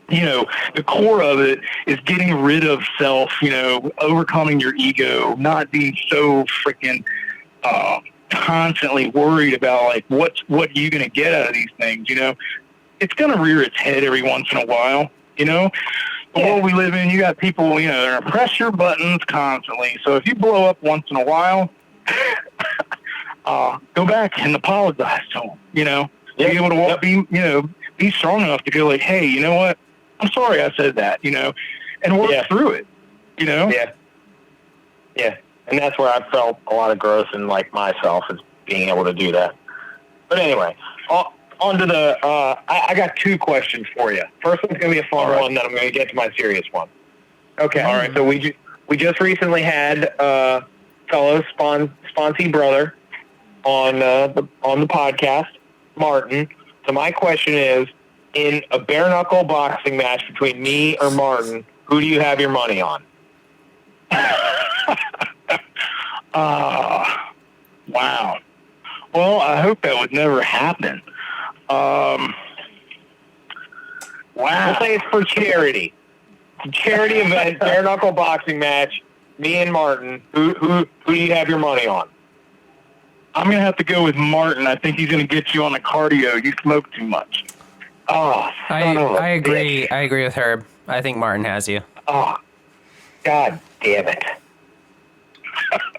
the core of it is getting rid of self, overcoming your ego, not being so freaking constantly worried about like what you going to get out of these things. It's going to rear its head every once in a while. The world we live in, you got people, that are press your buttons constantly. So if you blow up once in a while, go back and apologize to them. Be able to be strong enough to go like, hey, you know what? I'm sorry I said that, and work through it, Yeah. Yeah. And that's where I felt a lot of growth in, like, myself is being able to do that. But anyway, on to the, I got two questions for you. First one's going to be a fun one, then I'm going to get to my serious one. Okay. All right. So we just recently had fellow sponsee brother on the podcast, Martin. So my question is, in a bare-knuckle boxing match between me or Martin, who do you have your money on? Wow. Well, I hope that would never happen. Wow. We'll say it's for charity. It's a charity event, bare-knuckle boxing match, me and Martin. Who do you have your money on? I'm going to have to go with Martin. I think he's going to get you on the cardio. You smoke too much. Oh, I agree. Bitch. I agree with Herb. I think Martin has you. Oh, God damn it.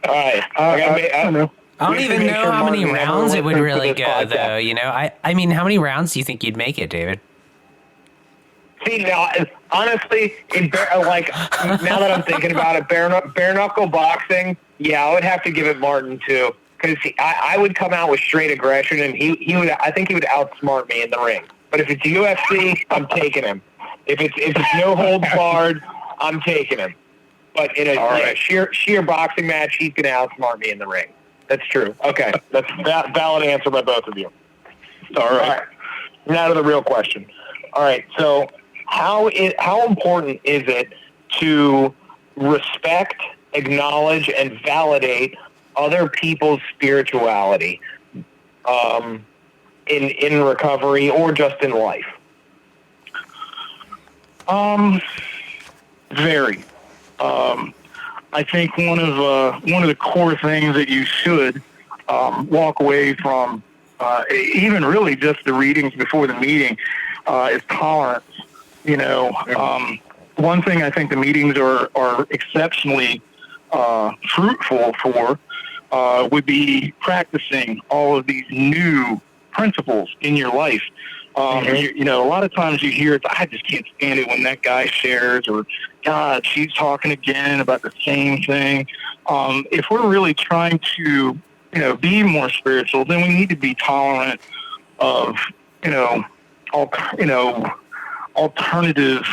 All right. I don't know. I don't We have to even make know sure how many Martin never rounds it would listens to really this go, podcast. though. You know, I mean, how many rounds do you think you'd make it, David? See, now, honestly, like, now that I'm thinking about it, bare knuckle boxing, yeah, I would have to give it Martin too, because I would come out with straight aggression, and he would. I think he would outsmart me in the ring. But if it's UFC, I'm taking him. If it's no holds barred, I'm taking him. But in a sheer boxing match, he's going to outsmart me in the ring. That's true. Okay, that's a valid answer by both of you. All right. Now to the real question. All right, so how important is it to respect, acknowledge, and validate other people's spirituality in recovery or just in life? Very. I think one of the core things that you should walk away from, even really just the readings before the meeting, is tolerance. You know, one thing I think the meetings are exceptionally fruitful for would be practicing all of these new principles in your life. You know, a lot of times you hear, I just can't stand it when that guy shares, or God, she's talking again about the same thing. If we're really trying to, you know, be more spiritual, then we need to be tolerant of, alternative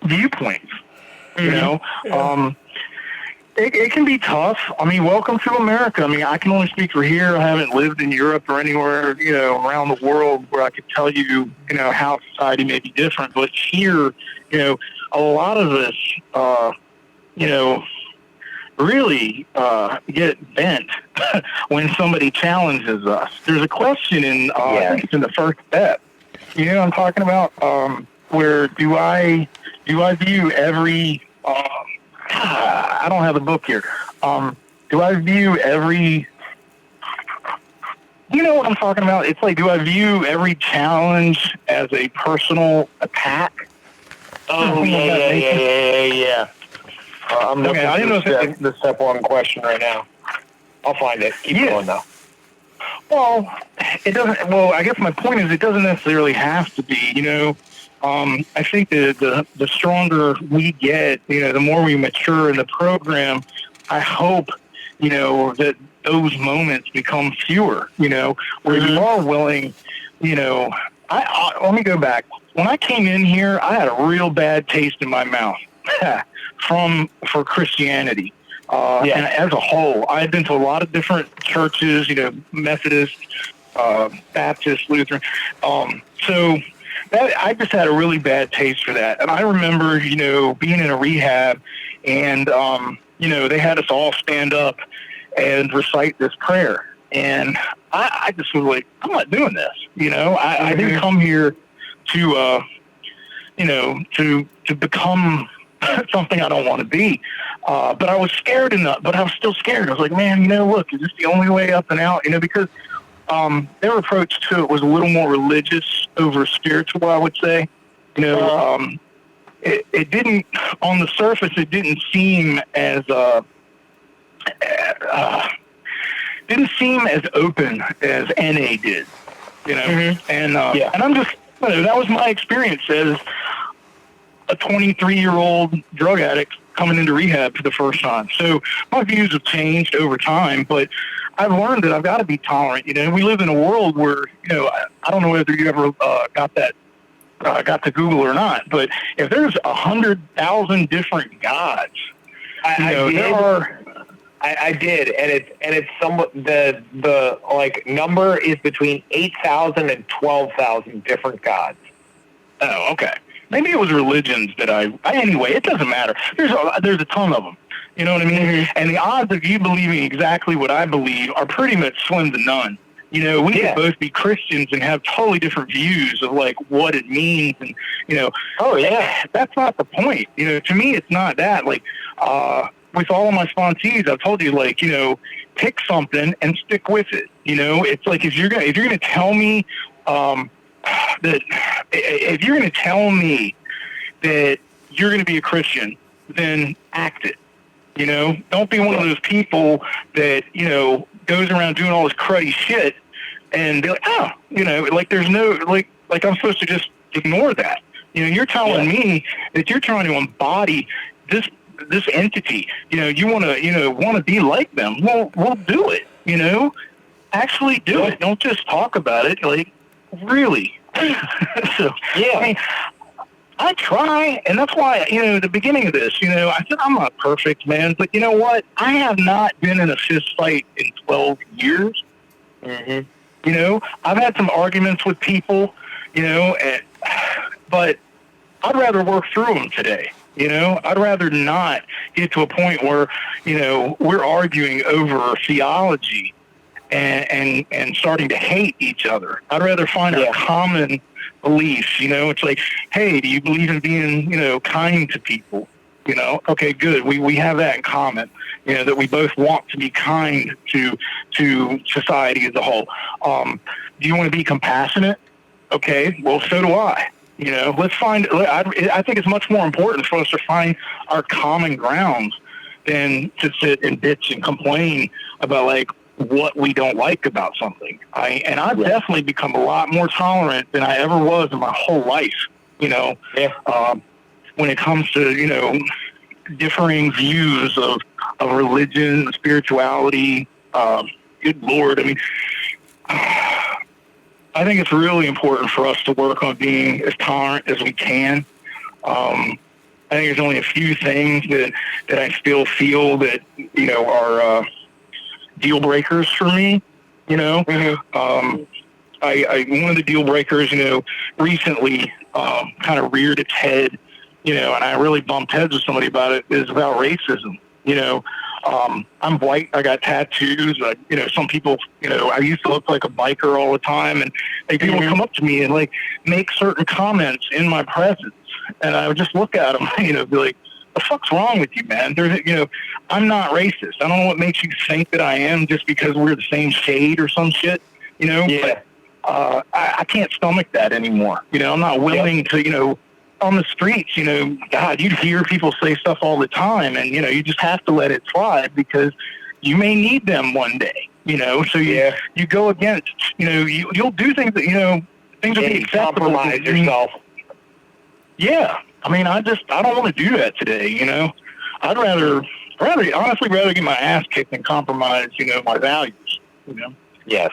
viewpoints. You know, it can be tough. I mean, welcome to America. I mean, I can only speak for here. I haven't lived in Europe or anywhere, you know, around the world where I could tell you, you know, how society may be different. But here, you know, a lot of us, you know, really get bent when somebody challenges us. There's a question in, I think it's in the first step. You know what I'm talking about? Where do I view every I don't have the book here. Do I view every... You know what I'm talking about? It's like, do I view every challenge as a personal attack? Oh, yeah. I'm looking I didn't know if the step one question right now. I'll find it. Keep going, though. Well, it doesn't... Well, I guess my point is it doesn't necessarily have to be, you know... I think the stronger we get, you know, the more we mature in the program, I hope, you know, that those moments become fewer, you know, where you are willing, you know, let me go back. When I came in here, I had a real bad taste in my mouth for Christianity. And as a whole, I've been to a lot of different churches, you know, Methodist, Baptist, Lutheran. So I just had a really bad taste for that. And I remember, you know, being in a rehab and, you know, they had us all stand up and recite this prayer. And I just was like, I'm not doing this. You know, I didn't come here to, you know, to become something I don't want to be. But I was scared enough, but I was still scared. I was like, man, you know, look, is this the only way up and out? You know, because their approach to it was a little more religious over spiritual, I would say. You know, it didn't, on the surface, it didn't seem as open as NA did. You know, and I'm just, you know, that was my experience as a 23-year-old drug addict coming into rehab for the first time. So my views have changed over time, but I've learned that I've got to be tolerant. You know, we live in a world where, you know, I don't know whether you ever got to Google or not, but if there's 100,000 different gods, I did, and it's somewhat the like number is between 8,000 and 12,000 different gods. Oh, okay. Maybe it was religions that anyway, it doesn't matter. There's a ton of them. You know what I mean? And the odds of you believing exactly what I believe are pretty much slim to none. You know, we could both be Christians and have totally different views of like what it means, and you know, that's not the point. You know, to me, it's not that. Like, with all of my sponsees, I've told you, like, you know, pick something and stick with it. You know, it's like if you're gonna tell me that if you're gonna tell me that you're gonna be a Christian, then act it. You know, don't be one of those people that, you know, goes around doing all this cruddy shit and be like, oh, you know, like there's no, like I'm supposed to just ignore that. You know, you're telling me that you're trying to embody this entity. You know, you want to be like them. Well, we'll do it, you know, actually do it. Don't just talk about it. Like, really. So, I mean, I try, and that's why, you know, the beginning of this, you know, I said I'm not perfect, man, but you know what? I have not been in a fist fight in 12 years. Mm-hmm. You know, I've had some arguments with people, you know, but I'd rather work through them today. You know, I'd rather not get to a point where, you know, we're arguing over theology and starting to hate each other. I'd rather find a common beliefs. You know, it's like, hey, do you believe in being, you know, kind to people? You know, okay, good. We have that in common. You know, that we both want to be kind to society as a whole. Do you want to be compassionate? Okay, well, so do I. You know, let's find. I think it's much more important for us to find our common grounds than to sit and bitch and complain about like what we don't like about something. I've definitely become a lot more tolerant than I ever was in my whole life. You know, when it comes to, you know, differing views of religion, spirituality. Good Lord, I mean, I think it's really important for us to work on being as tolerant as we can. I think there's only a few things that I still feel that, you know, are deal breakers for me, you know. Mm-hmm. One of the deal breakers, you know, recently kind of reared its head, you know, and I really bumped heads with somebody about it, is about racism. You know, I'm white. I got tattoos. You know, some people, you know, I used to look like a biker all the time, and like, people would come up to me and like make certain comments in my presence, and I would just look at them, you know, be like, "The fuck's wrong with you, man?" There's, you know, I'm not racist. I don't know what makes you think that I am just because we're the same shade or some shit, you know. Yeah. But I can't stomach that anymore. You know, I'm not willing to, you know. On the streets, you know, God, you'd hear people say stuff all the time, and, you know, you just have to let it slide because you may need them one day, you know, so you go against, you know, you'll do things that, you know, things will be acceptable. Compromise yourself. Yeah. I mean, I don't want to do that today, you know. I'd honestly rather get my ass kicked than compromise, you know, my values, you know. Yes.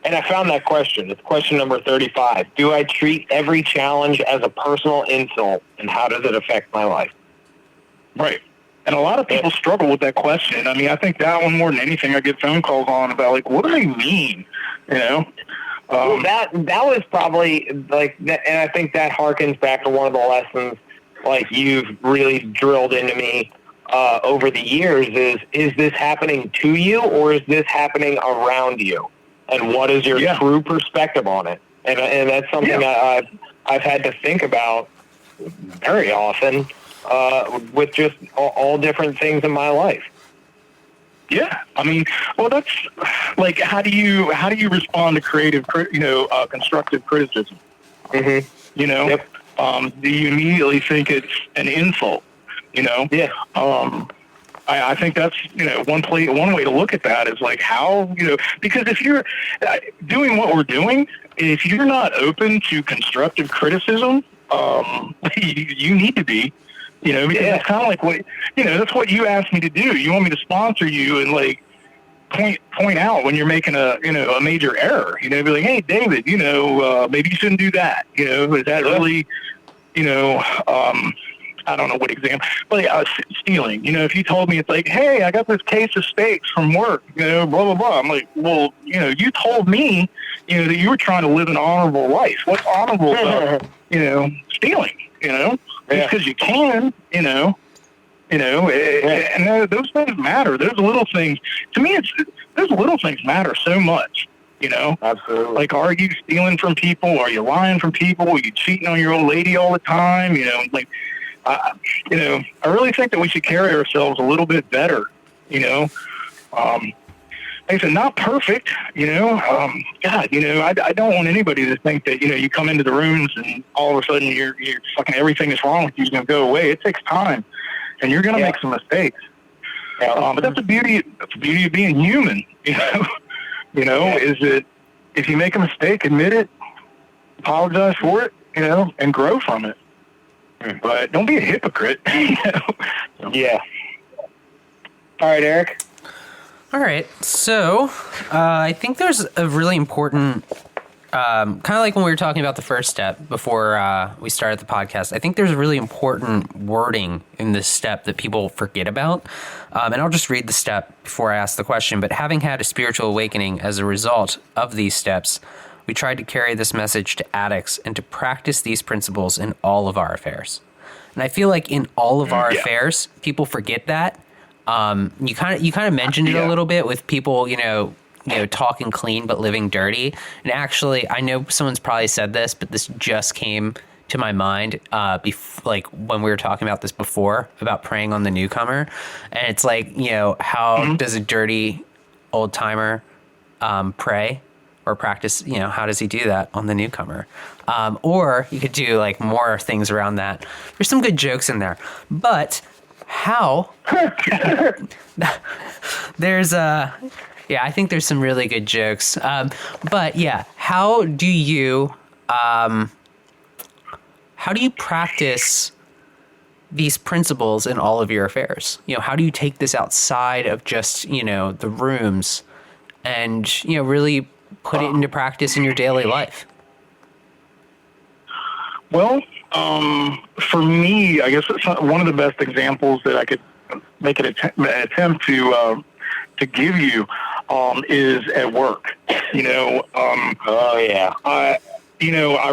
And I found that question. It's question number 35. Do I treat every challenge as a personal insult, and how does it affect my life? Right. And a lot of people struggle with that question. I mean, I think that one more than anything I get phone calls on about, like, what do they mean? You know? Well, that was probably, like, and I think that harkens back to one of the lessons, like, you've really drilled into me over the years is this happening to you, or is this happening around you? And what is your true perspective on it? And that's something I've had to think about very often with just all different things in my life. Yeah, I mean, well, that's like, how do you respond to constructive criticism? Mm-hmm. You know, do you immediately think it's an insult? You know, I think that's, you know, one way to look at that is like, how, you know, because if you're doing what we're doing, if you're not open to constructive criticism, you need to be, you know, because it's kind of like what, you know, that's what you asked me to do. You want me to sponsor you and like point out when you're making a major error, you know, be like, hey, David, you know, maybe you shouldn't do that. You know, is that really, you know, I don't know what example, but stealing. You know, if you told me, it's like, hey, I got this case of steaks from work, you know, blah, blah, blah. I'm like, well, you know, you told me, you know, that you were trying to live an honorable life. What's honorable about, you know, stealing, you know? Just because you can, you know, and those things matter. Those little things, to me, those little things matter so much. You know, absolutely. Like, are you stealing from people? Are you lying from people? Are you cheating on your old lady all the time? You know, like, you know, I really think that we should carry ourselves a little bit better, you know. Like I said, not perfect, you know. God, you know, I don't want anybody to think that, you know, you come into the rooms and all of a sudden you're fucking everything is wrong with you is going to go away. It takes time. and you're going to Yeah. make some mistakes. But that's the beauty of being human, is that if you make a mistake, admit it, apologize for it, and grow from it. But don't be a hypocrite. Yeah. All right, Eric. All right. So I think there's a really important, kind of like when we were talking about the first step before we started the podcast, I think there's a really important wording in this step that people forget about. And I'll just read the step before I ask the question. But having had a spiritual awakening as a result of these steps, we tried to carry this message to addicts and to practice these principles in all of our affairs. And I feel like in all of our affairs, people forget that. You kind of mentioned it a little bit with people, talking clean but living dirty. And actually, I know someone's probably said this, but this just came to my mind, when we were talking about this before about preying on the newcomer. And it's like, how does a dirty old timer prey or practice? How does he do that on the newcomer? Or you could do like more things around that. There's some good jokes in there, but how there's I think there's some really good jokes. But yeah, how do you practice these principles in all of your affairs? How do you take this outside of just, the rooms and, really put it into practice in your daily life? Well, for me, I guess it's one of the best examples that I could make an attempt to give you is at work. I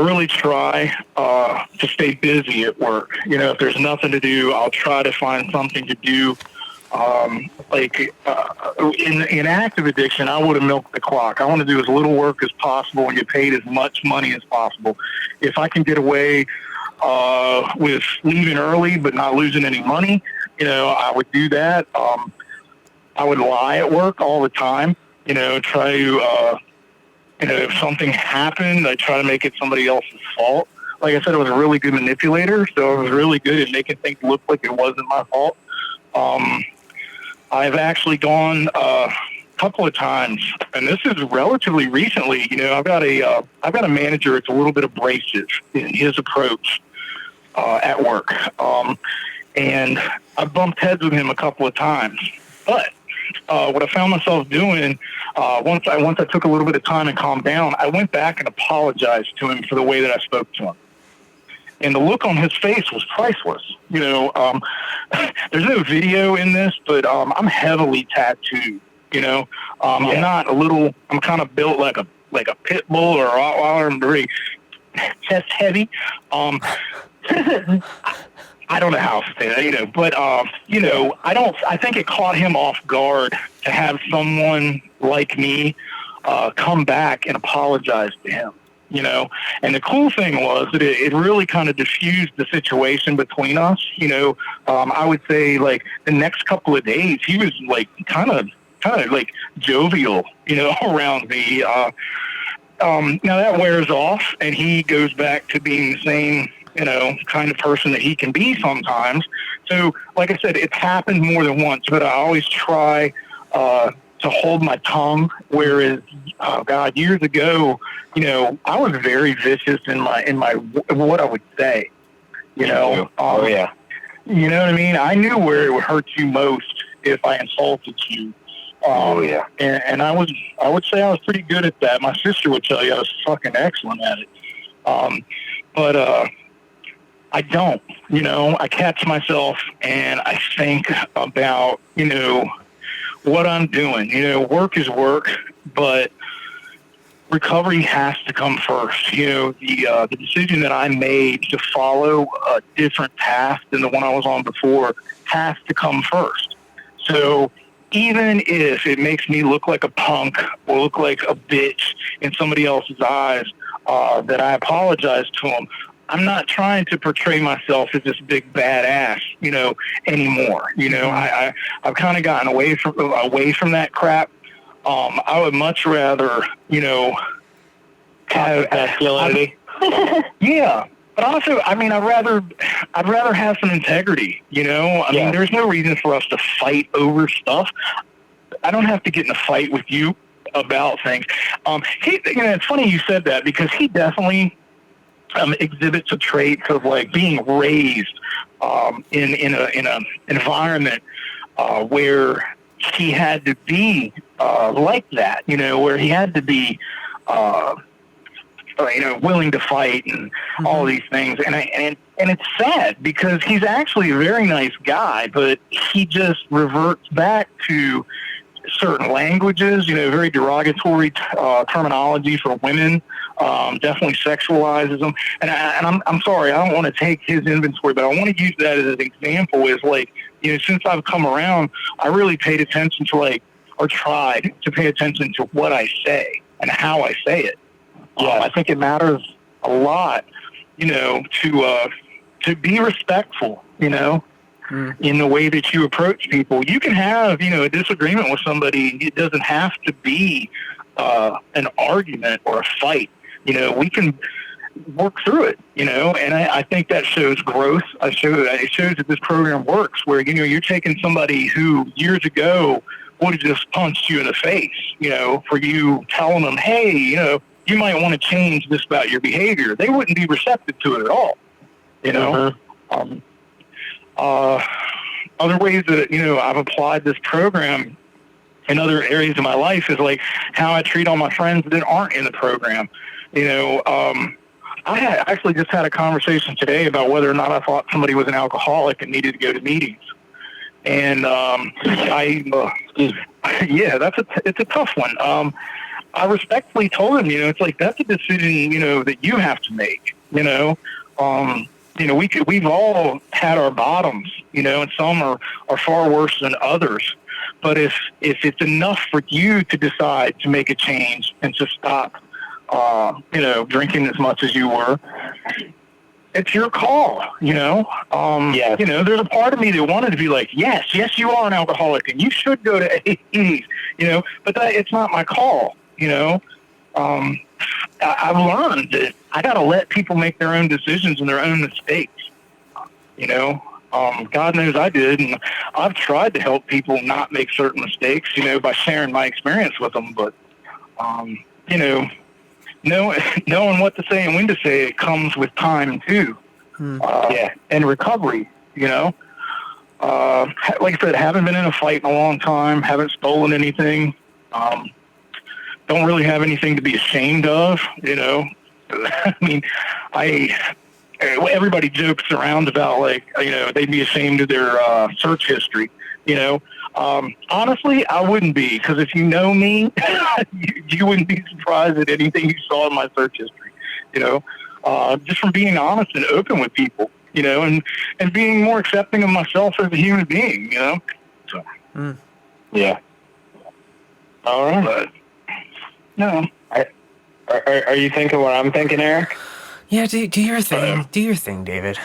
really try to stay busy at work. If there's nothing to do, I'll try to find something to do. In active addiction, I would have milked the clock. I want to do as little work as possible and get paid as much money as possible. If I can get away with leaving early but not losing any money, I would do that. I would lie at work all the time, try to, if something happened, I try to make it somebody else's fault. Like I said, I was a really good manipulator, so I was really good at making things look like it wasn't my fault. I've actually gone a couple of times, and this is relatively recently. I've got a manager that's a little bit abrasive in his approach at work, and I bumped heads with him a couple of times. But what I found myself doing once I took a little bit of time and calmed down, I went back and apologized to him for the way that I spoke to him. And the look on his face was priceless. There's no video in this, but I'm heavily tattooed. I'm not a little. I'm kind of built like a pit bull or a Rottweiler. I'm very chest heavy. I don't know how to say that, but I think it caught him off guard to have someone like me come back and apologize to him. And the cool thing was that it really kind of diffused the situation between us. I would say like the next couple of days, he was like kind of like jovial, around me. Now that wears off and he goes back to being the same, kind of person that he can be sometimes. So like I said, it's happened more than once, but I always try, to hold my tongue. Whereas, years ago, I was very vicious in my what I would say. You know what I mean? I knew where it would hurt you most if I insulted you. And I would say I was pretty good at that. My sister would tell you I was fucking excellent at it. But I don't. I catch myself and I think about what I'm doing. Work is work, but recovery has to come first. The decision that I made to follow a different path than the one I was on before has to come first. So even if it makes me look like a punk or look like a bitch in somebody else's eyes, that I apologize to them, I'm not trying to portray myself as this big badass, anymore. I've kind of gotten away from that crap. I would much rather, have masculinity. Yeah. But also, I mean, I'd rather have some integrity, you know? I mean, there's no reason for us to fight over stuff. I don't have to get in a fight with you about things. It's funny you said that, because he definitely exhibits a trait of like being raised in a environment where he had to be like that, you know, where he had to be willing to fight and all these things. And it's sad, because he's actually a very nice guy, but he just reverts back to certain languages, you know, very derogatory terminology for women, definitely sexualizes them. And I'm sorry, I don't want to take his inventory, but I want to use that as an example. Is like, you know, since I've come around, I really paid attention to or tried to pay attention to what I say and how I say it. I think it matters a lot, you know, to be respectful, you know, in the way that you approach people. You can have, you know, a disagreement with somebody. It doesn't have to be an argument or a fight. You know, we can work through it, you know, and I think that shows growth. It shows that this program works, where, you know, you're taking somebody who years ago would have just punched you in the face, you know, for you telling them, hey, you know, you might want to change this about your behavior. They wouldn't be receptive to it at all, you know. Other ways that, you know, I've applied this program in other areas of my life is like how I treat all my friends that aren't in the program. You know, I actually just had a conversation today about whether or not I thought somebody was an alcoholic and needed to go to meetings. And yeah, it's a tough one. I respectfully told him, you know, it's like, that's a decision, you know, that you have to make, you know. You know, we've all had our bottoms, you know, and some are far worse than others. But if it's enough for you to decide to make a change and to stop, you know, drinking as much as you were, it's your call, you know. You know, there's a part of me that wanted to be like, yes, you are an alcoholic and you should go to AAs, you know, but it's not my call, you know. I've learned that I got to let people make their own decisions and their own mistakes, you know. God knows I did, and I've tried to help people not make certain mistakes, you know, by sharing my experience with them. But, you know, knowing what to say and when to say it comes with time, too. And recovery, you know. Like I said, haven't been in a fight in a long time, haven't stolen anything. Don't really have anything to be ashamed of, you know. I mean, everybody jokes around about, like, you know, they'd be ashamed of their search history, you know. Honestly, I wouldn't be, because if you know me, you wouldn't be surprised at anything you saw in my search history, you know. Just from being honest and open with people, you know, and being more accepting of myself as a human being, you know. So, yeah. All right. But, no. Are you thinking what I'm thinking, Eric? Yeah, do your thing. Do your thing, David.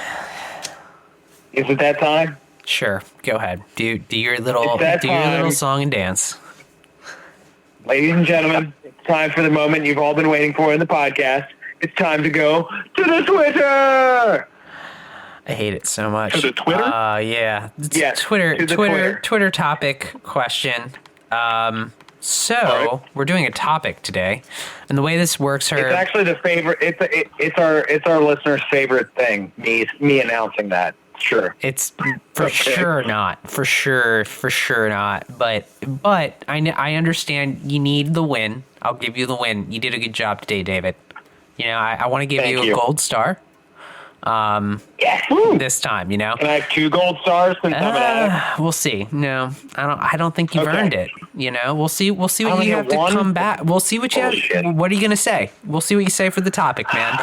Is it that time? Sure, go ahead. Do your little song and dance. Ladies and gentlemen, it's time for the moment you've all been waiting for in the podcast. It's time to go to the Twitter. I hate it so much. To the Twitter? Yeah. It's Twitter topic question. So we're doing a topic today, and the way this works, it's actually the favorite. It's our listeners' favorite thing. Me announcing that. Sure. It's for sure not. But I understand you need the win. I'll give you the win. You did a good job today, David. You know, I want to give you a gold star. This time, you know. Can I have 2 gold stars since I'm an addict? We'll see. No, I don't think you've earned it. You know, we'll see what you have to come back. We'll see what you have. What are you gonna say? We'll see what you say for the topic, man.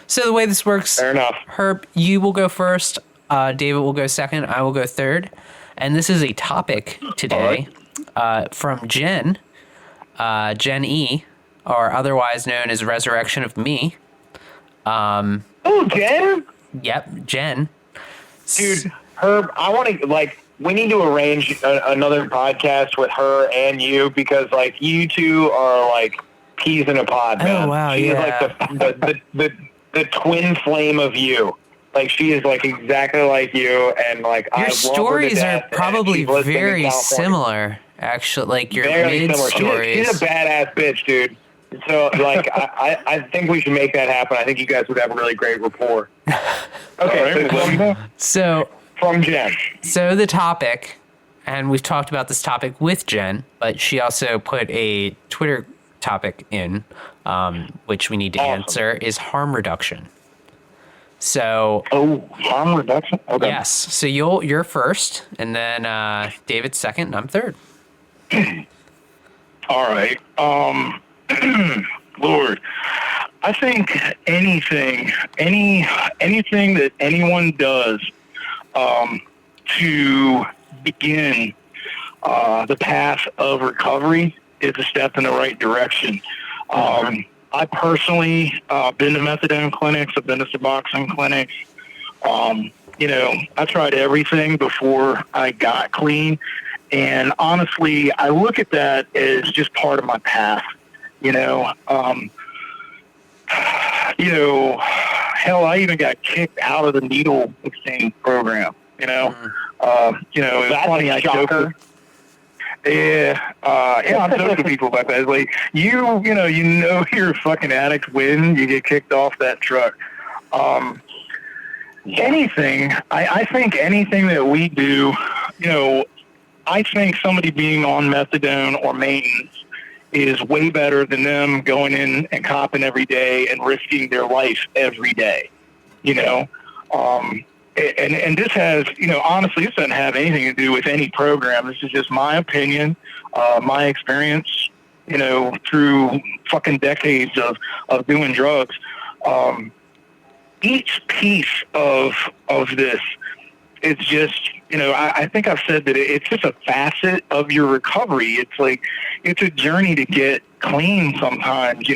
So the way this works, fair enough. Herb, you will go first. David will go second. I will go third. And this is a topic today from Jen E, or otherwise known as Resurrection of Me. Oh, Jen? Yep, Jen. Dude, Herb, I want to, we need to arrange another podcast with her and you, because, you two are, peas in a pod, man. Oh, wow, She's, yeah. the twin flame of you. Like, she is like exactly like you, and like Your stories are probably very similar, actually. Like your very mid similar. stories. She's a badass bitch, dude. So like, I think we should make that happen. I think you guys would have a really great rapport. Okay, Right, So from Jen. So the topic, and we've talked about this topic with Jen, but she also put a Twitter topic in, which we need to answer, is harm reduction. So harm reduction. Okay. yes, so you're first, and then David's second, and I'm third. All right. Lord, I think anything that anyone does to begin the path of recovery is a step in the right direction. I personally been to methadone clinics. I've been to Suboxone clinics. I tried everything before I got clean. And honestly, I look at that as just part of my path. Hell, I even got kicked out of the needle exchange program. It was funny. I joke. I'm joking to people about that. It's like, you're a fucking addict when you get kicked off that truck. Anything, I think anything that we do, I think somebody being on methadone or maintenance is way better than them going in and copping every day and risking their life every day, And this has, honestly, this doesn't have anything to do with any program. This is just my opinion, my experience, through fucking decades of doing drugs. Each piece of this is just, I think I've said that it's just a facet of your recovery. It's like, it's a journey to get clean sometimes.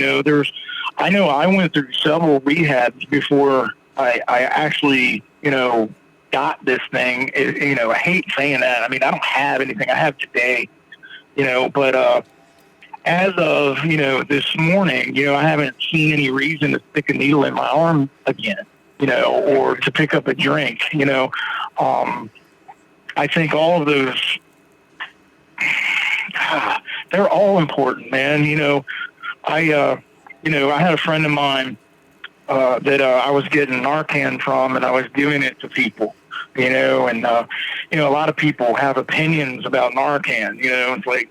I know I went through several rehabs before I actually, got this thing. I hate saying that. I mean, I don't have anything. I have today, but as of, this morning, I haven't seen any reason to stick a needle in my arm again, or to pick up a drink, I think all of those, they're all important, man. I had a friend of mine that I was getting Narcan from, and I was giving it to people, and a lot of people have opinions about Narcan. It's like,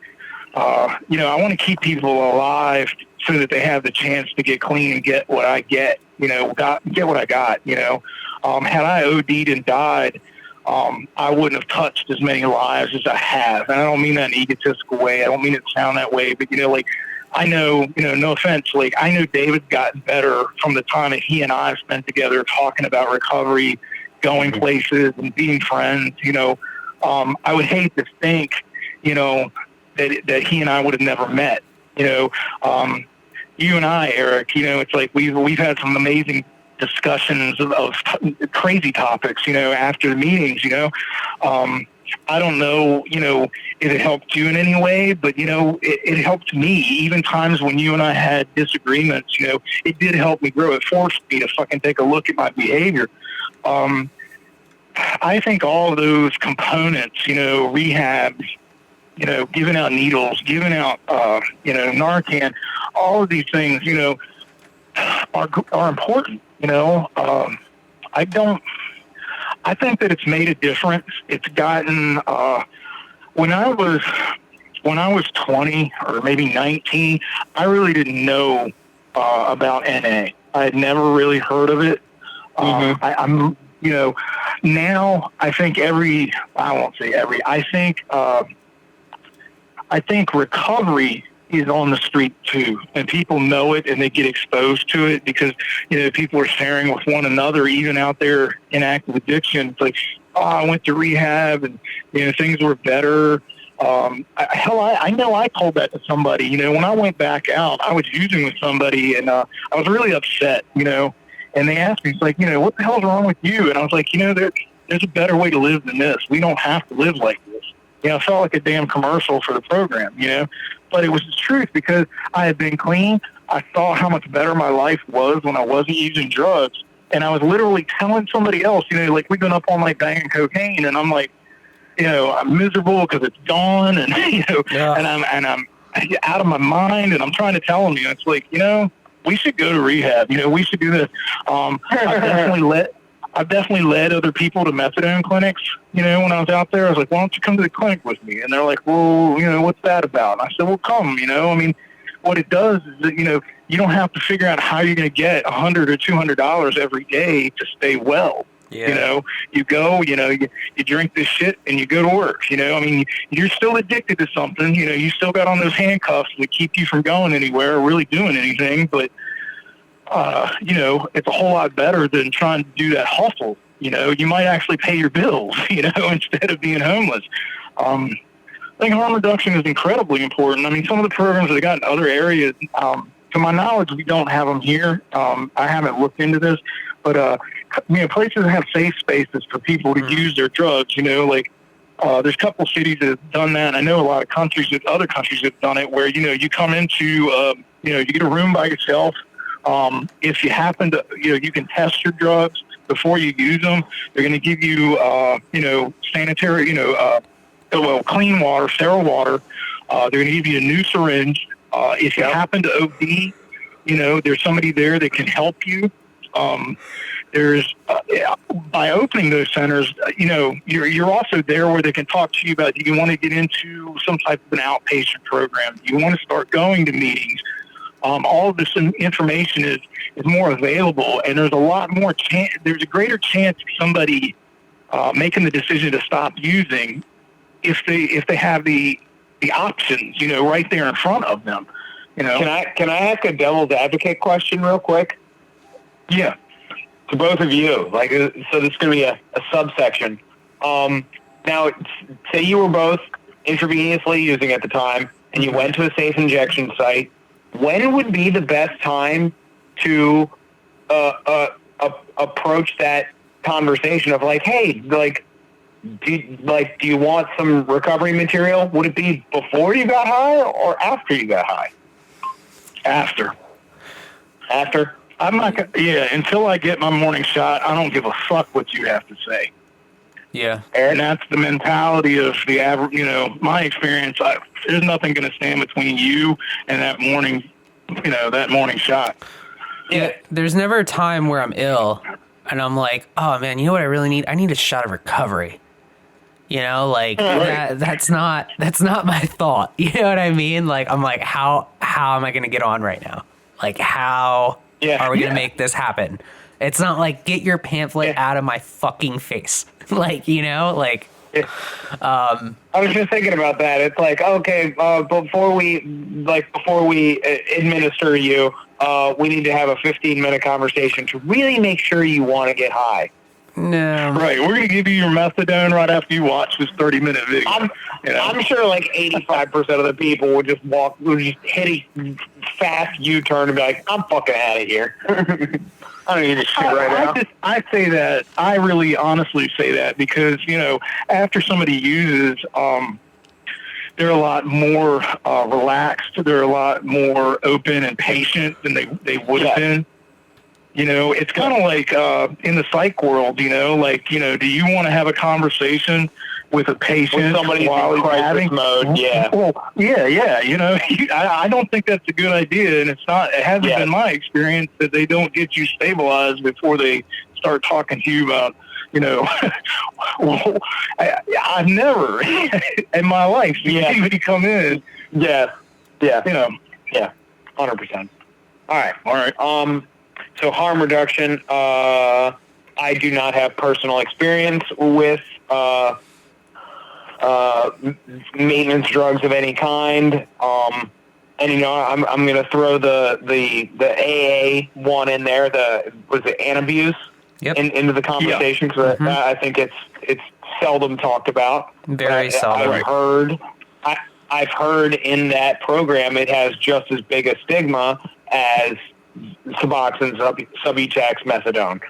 I want to keep people alive so that they have the chance to get clean and get what I get, get what I got. Had I OD'd and died, I wouldn't have touched as many lives as I have. And I don't mean that in an egotistical way. I don't mean it to sound that way, but I know, no offense, I know David's gotten better from the time that he and I have spent together talking about recovery, going places and being friends. I would hate to think, that he and I would have never met. You and I, Eric, it's like we've had some amazing discussions of crazy topics, after the meetings. I don't know, if it helped you in any way, but, it helped me. Even times when you and I had disagreements, it did help me grow. It forced me to fucking take a look at my behavior. I think all of those components, rehabs, giving out needles, giving out, Narcan, all of these things, are important. I think that it's made a difference. It's gotten, when I was 20 or maybe 19, I really didn't know about NA. I had never really heard of it. I'm, now I think I think recovery is on the street too, and people know it and they get exposed to it because, people are sharing with one another, even out there in active addiction. It's like, I went to rehab and, things were better. I know I told that to somebody, when I went back out, I was using with somebody and, I was really upset, and they asked me, it's like, what the hell's wrong with you? And I was like, there's a better way to live than this. We don't have to live like this. I felt like a damn commercial for the program, but it was the truth because I had been clean. I saw how much better my life was when I wasn't using drugs. And I was literally telling somebody else, like we've been up all night banging cocaine, and I'm like, I'm miserable because it's gone, and and I'm out of my mind, and I'm trying to tell them, it's like, we should go to rehab. We should do this. I've definitely led other people to methadone clinics. When I was out there, I was like, why don't you come to the clinic with me? And they're like, well, what's that about? And I said, well, come. What it does is that, you don't have to figure out how you're going to get $100 or $200 every day to stay well. Yeah. You go, you drink this shit and you go to work. You're still addicted to something. You still got on those handcuffs that keep you from going anywhere or really doing anything. But, it's a whole lot better than trying to do that hustle. You might actually pay your bills, instead of being homeless. I think harm reduction is incredibly important. Some of the programs that they got in other areas, to my knowledge, we don't have them here. I haven't looked into this, but places that have safe spaces for people to use their drugs. There's a couple cities that have done that. And I know a lot of other countries have done it, where you come into, you get a room by yourself. If you happen to, you can test your drugs before you use them. They're going to give you, sanitary, clean water, sterile water. They're going to give you a new syringe. If you happen to OD, there's somebody there that can help you. By opening those centers, you're also there where they can talk to you about, do you want to get into some type of an outpatient program? Do you want to start going to meetings? All of this information is more available, and there's a lot more there's a greater chance of somebody making the decision to stop using if they have the options, right there in front of them. Can I ask a devil's advocate question real quick? Yeah. To both of you, so this is going to be a subsection. Now, say you were both intravenously using at the time, and you went to a safe injection site. When would be the best time to approach that conversation of hey, do you want some recovery material? Would it be before you got high or after you got high? After. After? I'm not gonna, until I get my morning shot, I don't give a fuck what you have to say. Yeah. And that's the mentality of the average, my experience. There's nothing going to stand between you and that morning, that morning shot. Yeah. There's never a time where I'm ill and I'm like, oh man, you know what I really need? I need a shot of recovery. Right. That's not my thought. You know what I mean? I'm like, how am I going to get on right now? How are we going to make this happen? It's not get your pamphlet out of my fucking face. I was just thinking about that. It's okay, before we administer you, we need to have a 15-minute conversation to really make sure you want to get high. No. Right. We're going to give you your methadone right after you watch this 30-minute video. I'm sure 85% of the people would just hit a fast U-turn and be like, I'm fucking out of here. I don't need this shit right now. I say that. I really honestly say that because, after somebody uses, they're a lot more relaxed. They're a lot more open and patient than they would have been. It's kind of like in the psych world, do you want to have a conversation with a patient with somebody while in crisis mode? Yeah. Well, yeah. I don't think that's a good idea, and it's not. It hasn't been my experience that they don't get you stabilized before they start talking to you about. Well, I've never in my life seen anybody come in. Yeah. 100%. All right. So harm reduction, I do not have personal experience with maintenance drugs of any kind. And I'm going to throw the AA one in there. Was it Anabuse? Yep. Into the conversation because I think it's seldom talked about. Very seldom. I've heard in that program it has just as big a stigma as Suboxone, Subutex, methadone.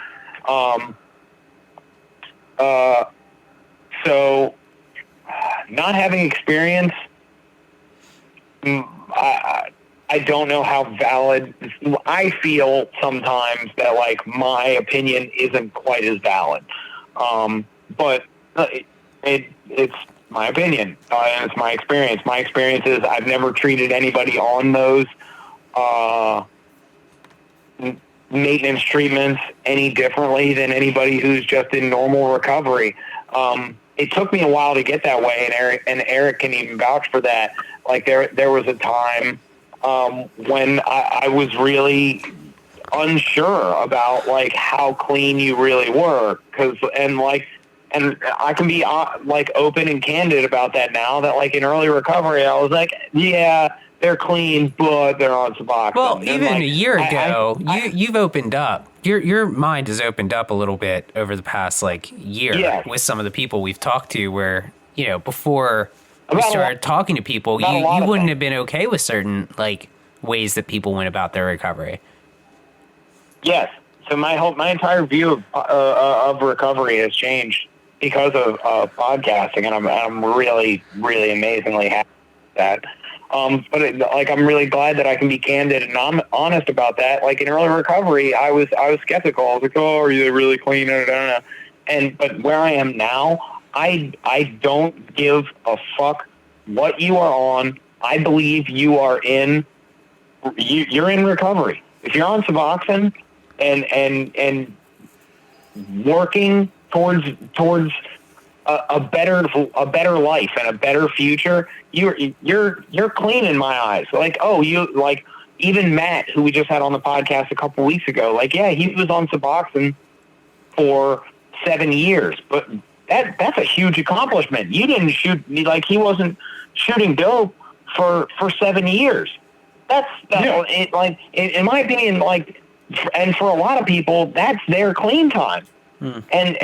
So, not having experience, I don't know how valid. I feel sometimes that like my opinion isn't quite as valid, but it's my opinion. And it's my experience. My experience is I've never treated anybody on those maintenance treatments any differently than anybody who's just in normal recovery. It took me a while to get that way, and Eric can even vouch for that. Like there was a time when I was really unsure about like how clean you really were, and I can be like open and candid about that now. That like in early recovery, I was like, yeah, they're clean, but they're on Suboxone. Well, and even like, a year ago, you've opened up. Your mind has opened up a little bit over the past like year with some of the people we've talked to. Where before we started talking to people, you wouldn't have been okay with certain like ways that people went about their recovery. Yes. So my entire view of recovery has changed because of podcasting, and I'm really, really amazingly happy with that. But I'm really glad that I can be candid and I'm honest about that. Like in early recovery, I was skeptical. I was like, oh, are you really clean? I don't know. But where I am now, I don't give a fuck what you are on. I believe you are you're in recovery. If you're on Suboxone and working towards a better life and a better future, you're clean in my eyes. Like, even Matt, who we just had on the podcast a couple weeks ago, like, yeah, he was on Suboxone for 7 years, but that's a huge accomplishment. You didn't he wasn't shooting dope for 7 years. In my opinion, and for a lot of people, that's their clean time. And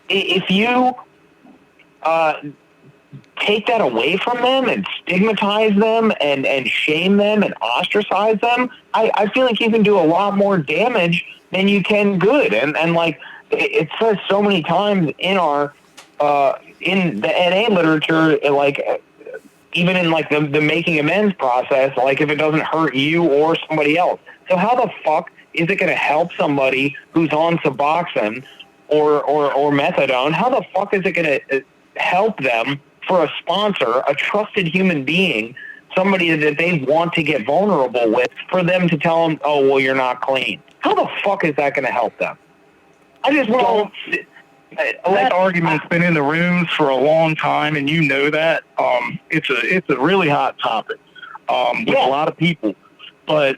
if you take that away from them and stigmatize them and shame them and ostracize them, I feel like you can do a lot more damage than you can good. And like it says so many times in our in the NA literature, like even in like the making amends process, like if it doesn't hurt you or somebody else. So how the fuck is it going to help somebody who's on Suboxone or methadone? How the fuck is it going to help them for a sponsor, a trusted human being, somebody that they want to get vulnerable with, for them to tell them, oh, well, you're not clean? How the fuck is that going to help them? I just don't. That argument's been in the rooms for a long time, and you know that. It's a really hot topic with a lot of people. But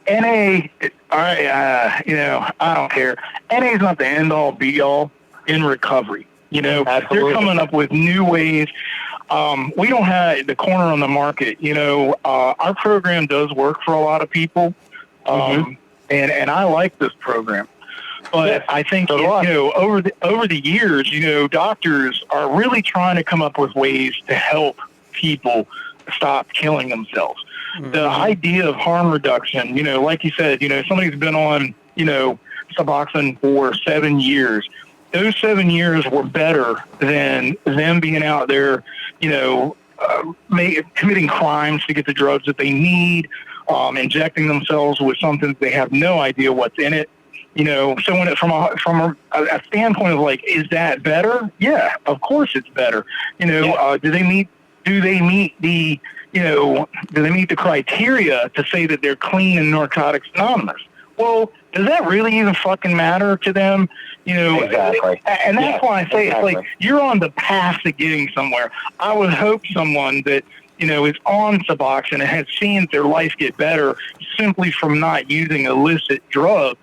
NA, I don't care. NA is not the end-all, be-all in recovery. Absolutely. They're coming up with new ways. We don't have the corner on the market. Our program does work for a lot of people, and I like this program. But I think over the years, doctors are really trying to come up with ways to help people stop killing themselves. The idea of harm reduction, like you said, somebody's been on, Suboxone for 7 years. Those 7 years were better than them being out there, committing crimes to get the drugs that they need, injecting themselves with something they have no idea what's in it. So when from a standpoint of like, is that better? Yeah, of course it's better. Do they meet the criteria to say that they're clean and Narcotics Anonymous? Well, does that really even fucking matter to them? Exactly. And that's why I say it's like you're on the path to getting somewhere. I would hope someone that is on Suboxone and has seen their life get better simply from not using illicit drugs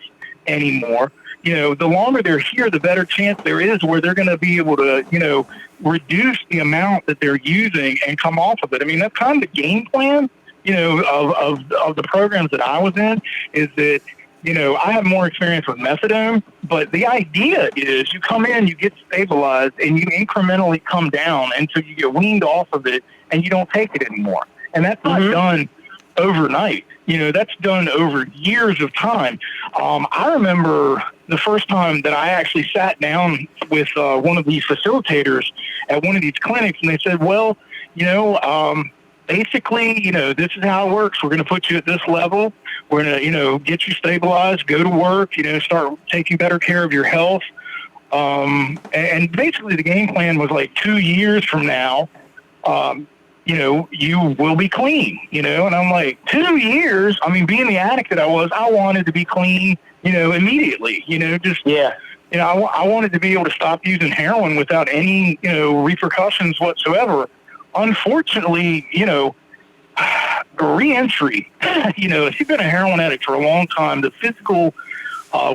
anymore. The longer they're here, the better chance there is where they're going to be able to, reduce the amount that they're using and come off of it. I mean, that's kind of the game plan, of the programs that I was in, is that, I have more experience with methadone, but the idea is you come in, you get stabilized, and you incrementally come down until you get weaned off of it and you don't take it anymore. And that's not done overnight. That's done over years of time. I remember the first time that I actually sat down with one of these facilitators at one of these clinics, and they said, well, basically, this is how it works. We're going to put you at this level. We're going to, get you stabilized, go to work, start taking better care of your health. And basically the game plan was like 2 years from now, you will be clean, and I'm like, 2 years. I mean, being the addict that I was, I wanted to be clean, immediately, I wanted to be able to stop using heroin without any, repercussions whatsoever. Unfortunately, reentry, if you've been a heroin addict for a long time, the physical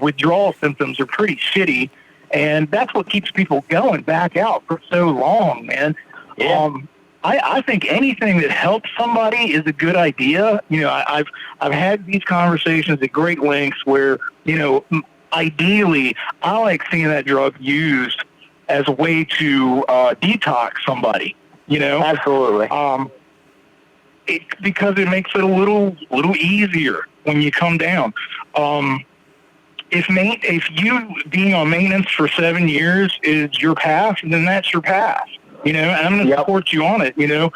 withdrawal symptoms are pretty shitty. And that's what keeps people going back out for so long, man. Yeah. I think anything that helps somebody is a good idea. I've had these conversations at great lengths where, ideally, I like seeing that drug used as a way to detox somebody. Absolutely. Because it makes it a little easier when you come down. If you being on maintenance for 7 years is your path, then that's your path. And I'm going to support you on it. You know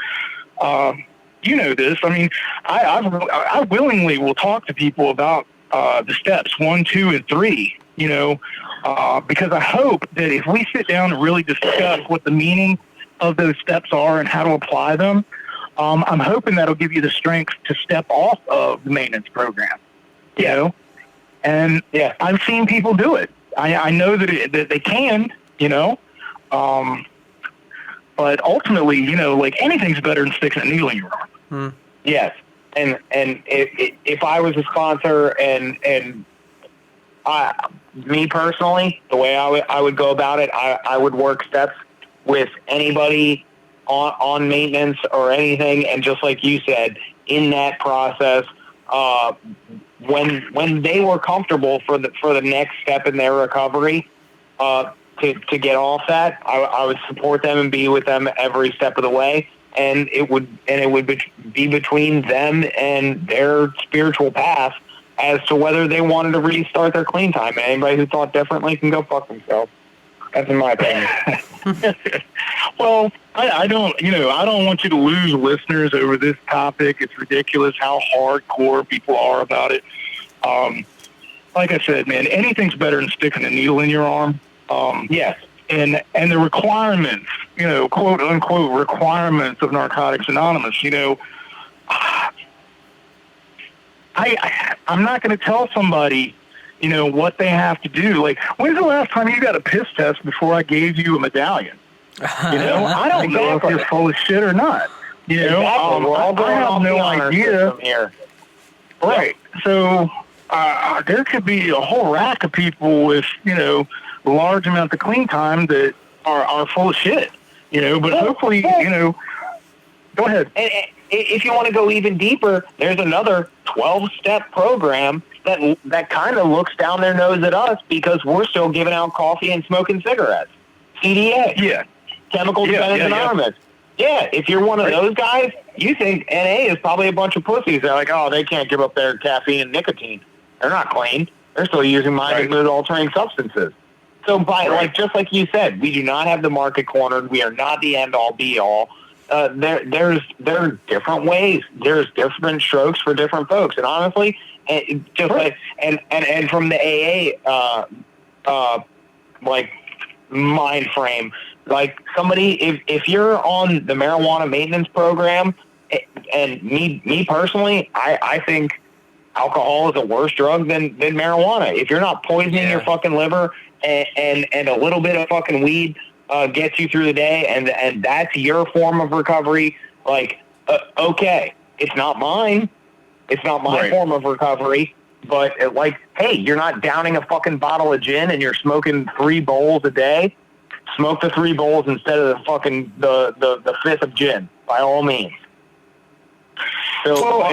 this. I mean, I willingly will talk to people about the steps 1, 2, and 3. Because I hope that if we sit down and really discuss what the meaning of those steps are and how to apply them, I'm hoping that'll give you the strength to step off of the maintenance program. And I've seen people do it. I know that they can. But ultimately, like anything's better than sticking a needle in your arm. Yes. And if I was a sponsor and me personally, the way I would go about it, I would work steps with anybody on maintenance or anything. And just like you said, in that process, when they were comfortable for the next step in their recovery, to get off that, I would support them and be with them every step of the way, and it would be between them and their spiritual path as to whether they wanted to restart their clean time. And anybody who thought differently can go fuck themselves. That's in my opinion. Well, I don't want you to lose listeners over this topic. It's ridiculous how hardcore people are about it. Like I said, man, anything's better than sticking a needle in your arm. Yes. And the requirements, quote unquote requirements of Narcotics Anonymous, I'm not going to tell somebody, what they have to do. Like, when's the last time you got a piss test before I gave you a medallion? I don't know if you're full of shit or not. We're all going I have no idea. Here. Right. So there could be a whole rack of people with, large amount of clean time that are full of shit, but hopefully, go ahead. And if you want to go even deeper, there's another 12-step program that kind of looks down their nose at us because we're still giving out coffee and smoking cigarettes. CDA. Yeah. Chemical Dependence Anonymous. Yeah, if you're one of those guys, you think NA is probably a bunch of pussies. They're like, oh, they can't give up their caffeine and nicotine. They're not clean. They're still using mind-altering substances. So just like you said, we do not have the market cornered. We are not the end-all, be-all. There are different ways. There's different strokes for different folks. And honestly, and from the AA mind frame, like somebody, if you're on the marijuana maintenance program, and me personally, I think alcohol is a worse drug than marijuana. If you're not poisoning your fucking liver and a little bit of fucking weed gets you through the day, and that's your form of recovery, like, okay, it's not mine. It's not my form of recovery, but hey, you're not downing a fucking bottle of gin and you're smoking 3 bowls a day. Smoke the 3 bowls instead of the fucking the 5th of gin, by all means. So,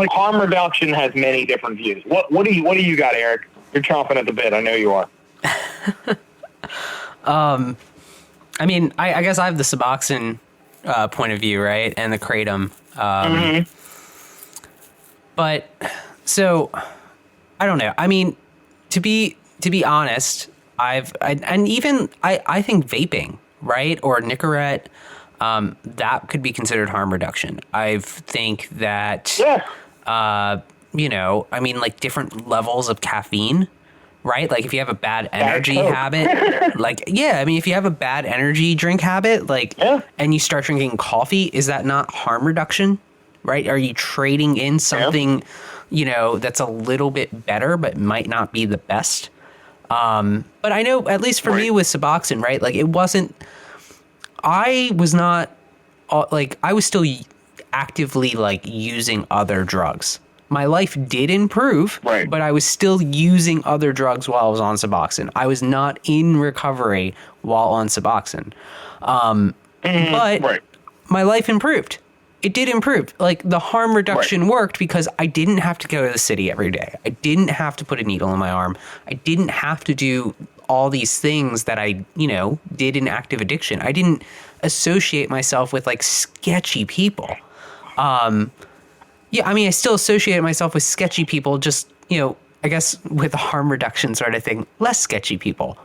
harm reduction has many different views. What do you got, Eric? You're chomping at the bit. I know you are. I mean, I guess I have the Suboxone point of view, right, and the kratom. But so I don't know. I mean, to be honest, I think vaping, right, or Nicorette, that could be considered harm reduction. I think that, I mean, like different levels of caffeine, right? Like if you have a bad energy habit, like, I mean, if you have a bad energy drink habit, like, and you start drinking coffee, is that not harm reduction, right? Are you trading in something, that's a little bit better, but might not be the best? But I know, at least for me with Suboxone, right? Like I was not, I was still actively like using other drugs. My life did improve, but I was still using other drugs while I was on Suboxone. I was not in recovery while on Suboxone. But my life improved. It did improve. Like the harm reduction worked because I didn't have to go to the city every day. I didn't have to put a needle in my arm. I didn't have to do all these things that I, did in active addiction. I didn't associate myself with like sketchy people. I mean, I still associate myself with sketchy people, just, I guess with a harm reduction sort of thing, less sketchy people.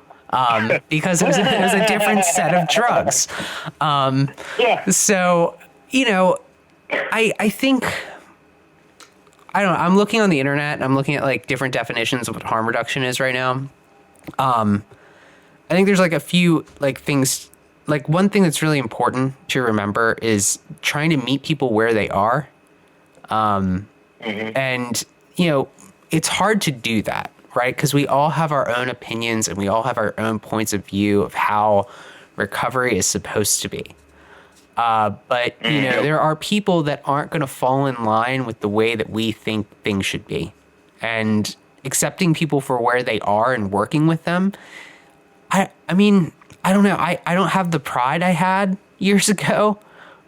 Because it was a different set of drugs. So, I think, I don't know, I'm looking on the internet and I'm looking at like different definitions of what harm reduction is right now. I think there's like a few like things, like one thing that's really important to remember is trying to meet people where they are. And, it's hard to do that, right? Because we all have our own opinions and we all have our own points of view of how recovery is supposed to be. But, there are people that aren't going to fall in line with the way that we think things should be. And accepting people for where they are and working with them, I mean, I don't know. I don't have the pride I had years ago.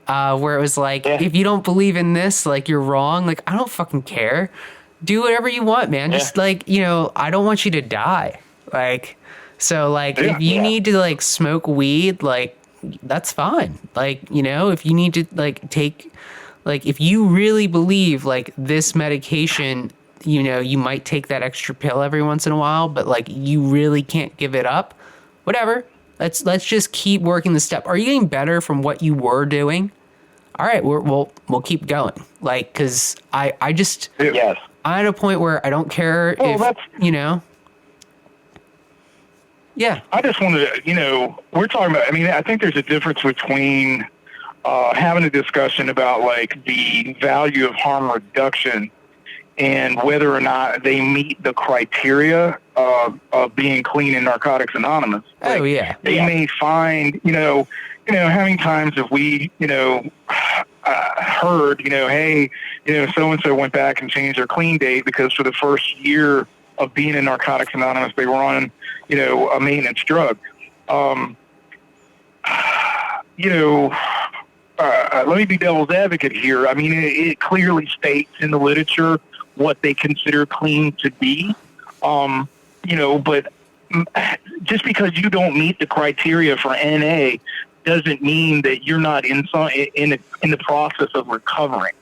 Where it was like, if you don't believe in this, like you're wrong. Like, I don't fucking care. Do whatever you want, man. Just like, I don't want you to die. Like, so like, if you need to like smoke weed, like that's fine. Like, if you need to like take, like, if you really believe like this medication, you might take that extra pill every once in a while, but like you really can't give it up, whatever. Let's just keep working the step. Are you getting better from what you were doing? All right, we'll keep going. Like, cause I just, I'm at a point where I don't care if, I just wanted to, we're talking about, I mean, I think there's a difference between having a discussion about like the value of harm reduction and whether or not they meet the criteria of being clean in Narcotics Anonymous. Like, they may find, how many times have we, heard, hey, so-and-so went back and changed their clean date because for the first year of being in Narcotics Anonymous, they were on, a maintenance drug. Let me be devil's advocate here. I mean, it clearly states in the literature what they consider clean to be. But just because you don't meet the criteria for NA doesn't mean that you're not in the process of recovering.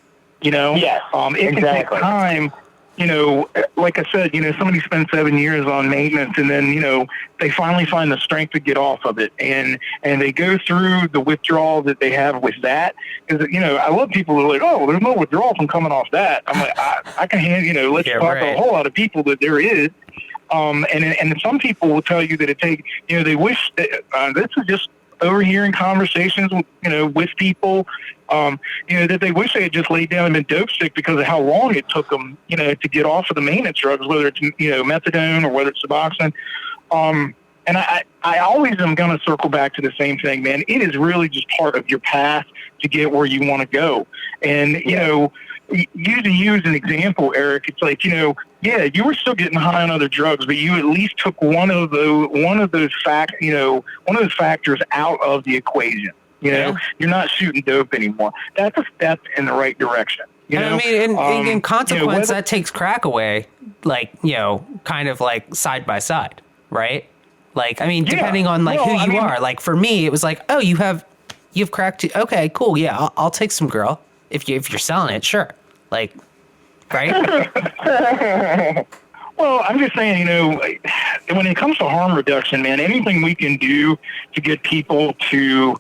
It can take time. Like I said, somebody spends 7 years on maintenance and then, they finally find the strength to get off of it. And they go through the withdrawal that they have with that. Because, I love people who are like, oh, there's no withdrawal from coming off that. I'm like, I can hand, let's talk to a whole lot of people that there is. And some people will tell you that it takes, they wish that, this is just overhearing conversations with people, that they wish they had just laid down and been dope sick because of how long it took them, to get off of the maintenance drugs, whether it's, methadone or whether it's Suboxone. And I always am going to circle back to the same thing, man. It is really just part of your path to get where you want to go. And, using you as an example, Eric, it's like, you were still getting high on other drugs, but you at least took one of those factors out of the equation. You're not shooting dope anymore. That's a step in the right direction. I mean, in consequence, that takes crack away, like, kind of like side by side, right? Like, I mean, depending on like who you are. Like for me, it was like, oh, you have crack too. Okay, cool. Yeah, I'll take some girl if you're selling it, sure. Like, right? Well, I'm just saying, when it comes to harm reduction, man, anything we can do to get people to,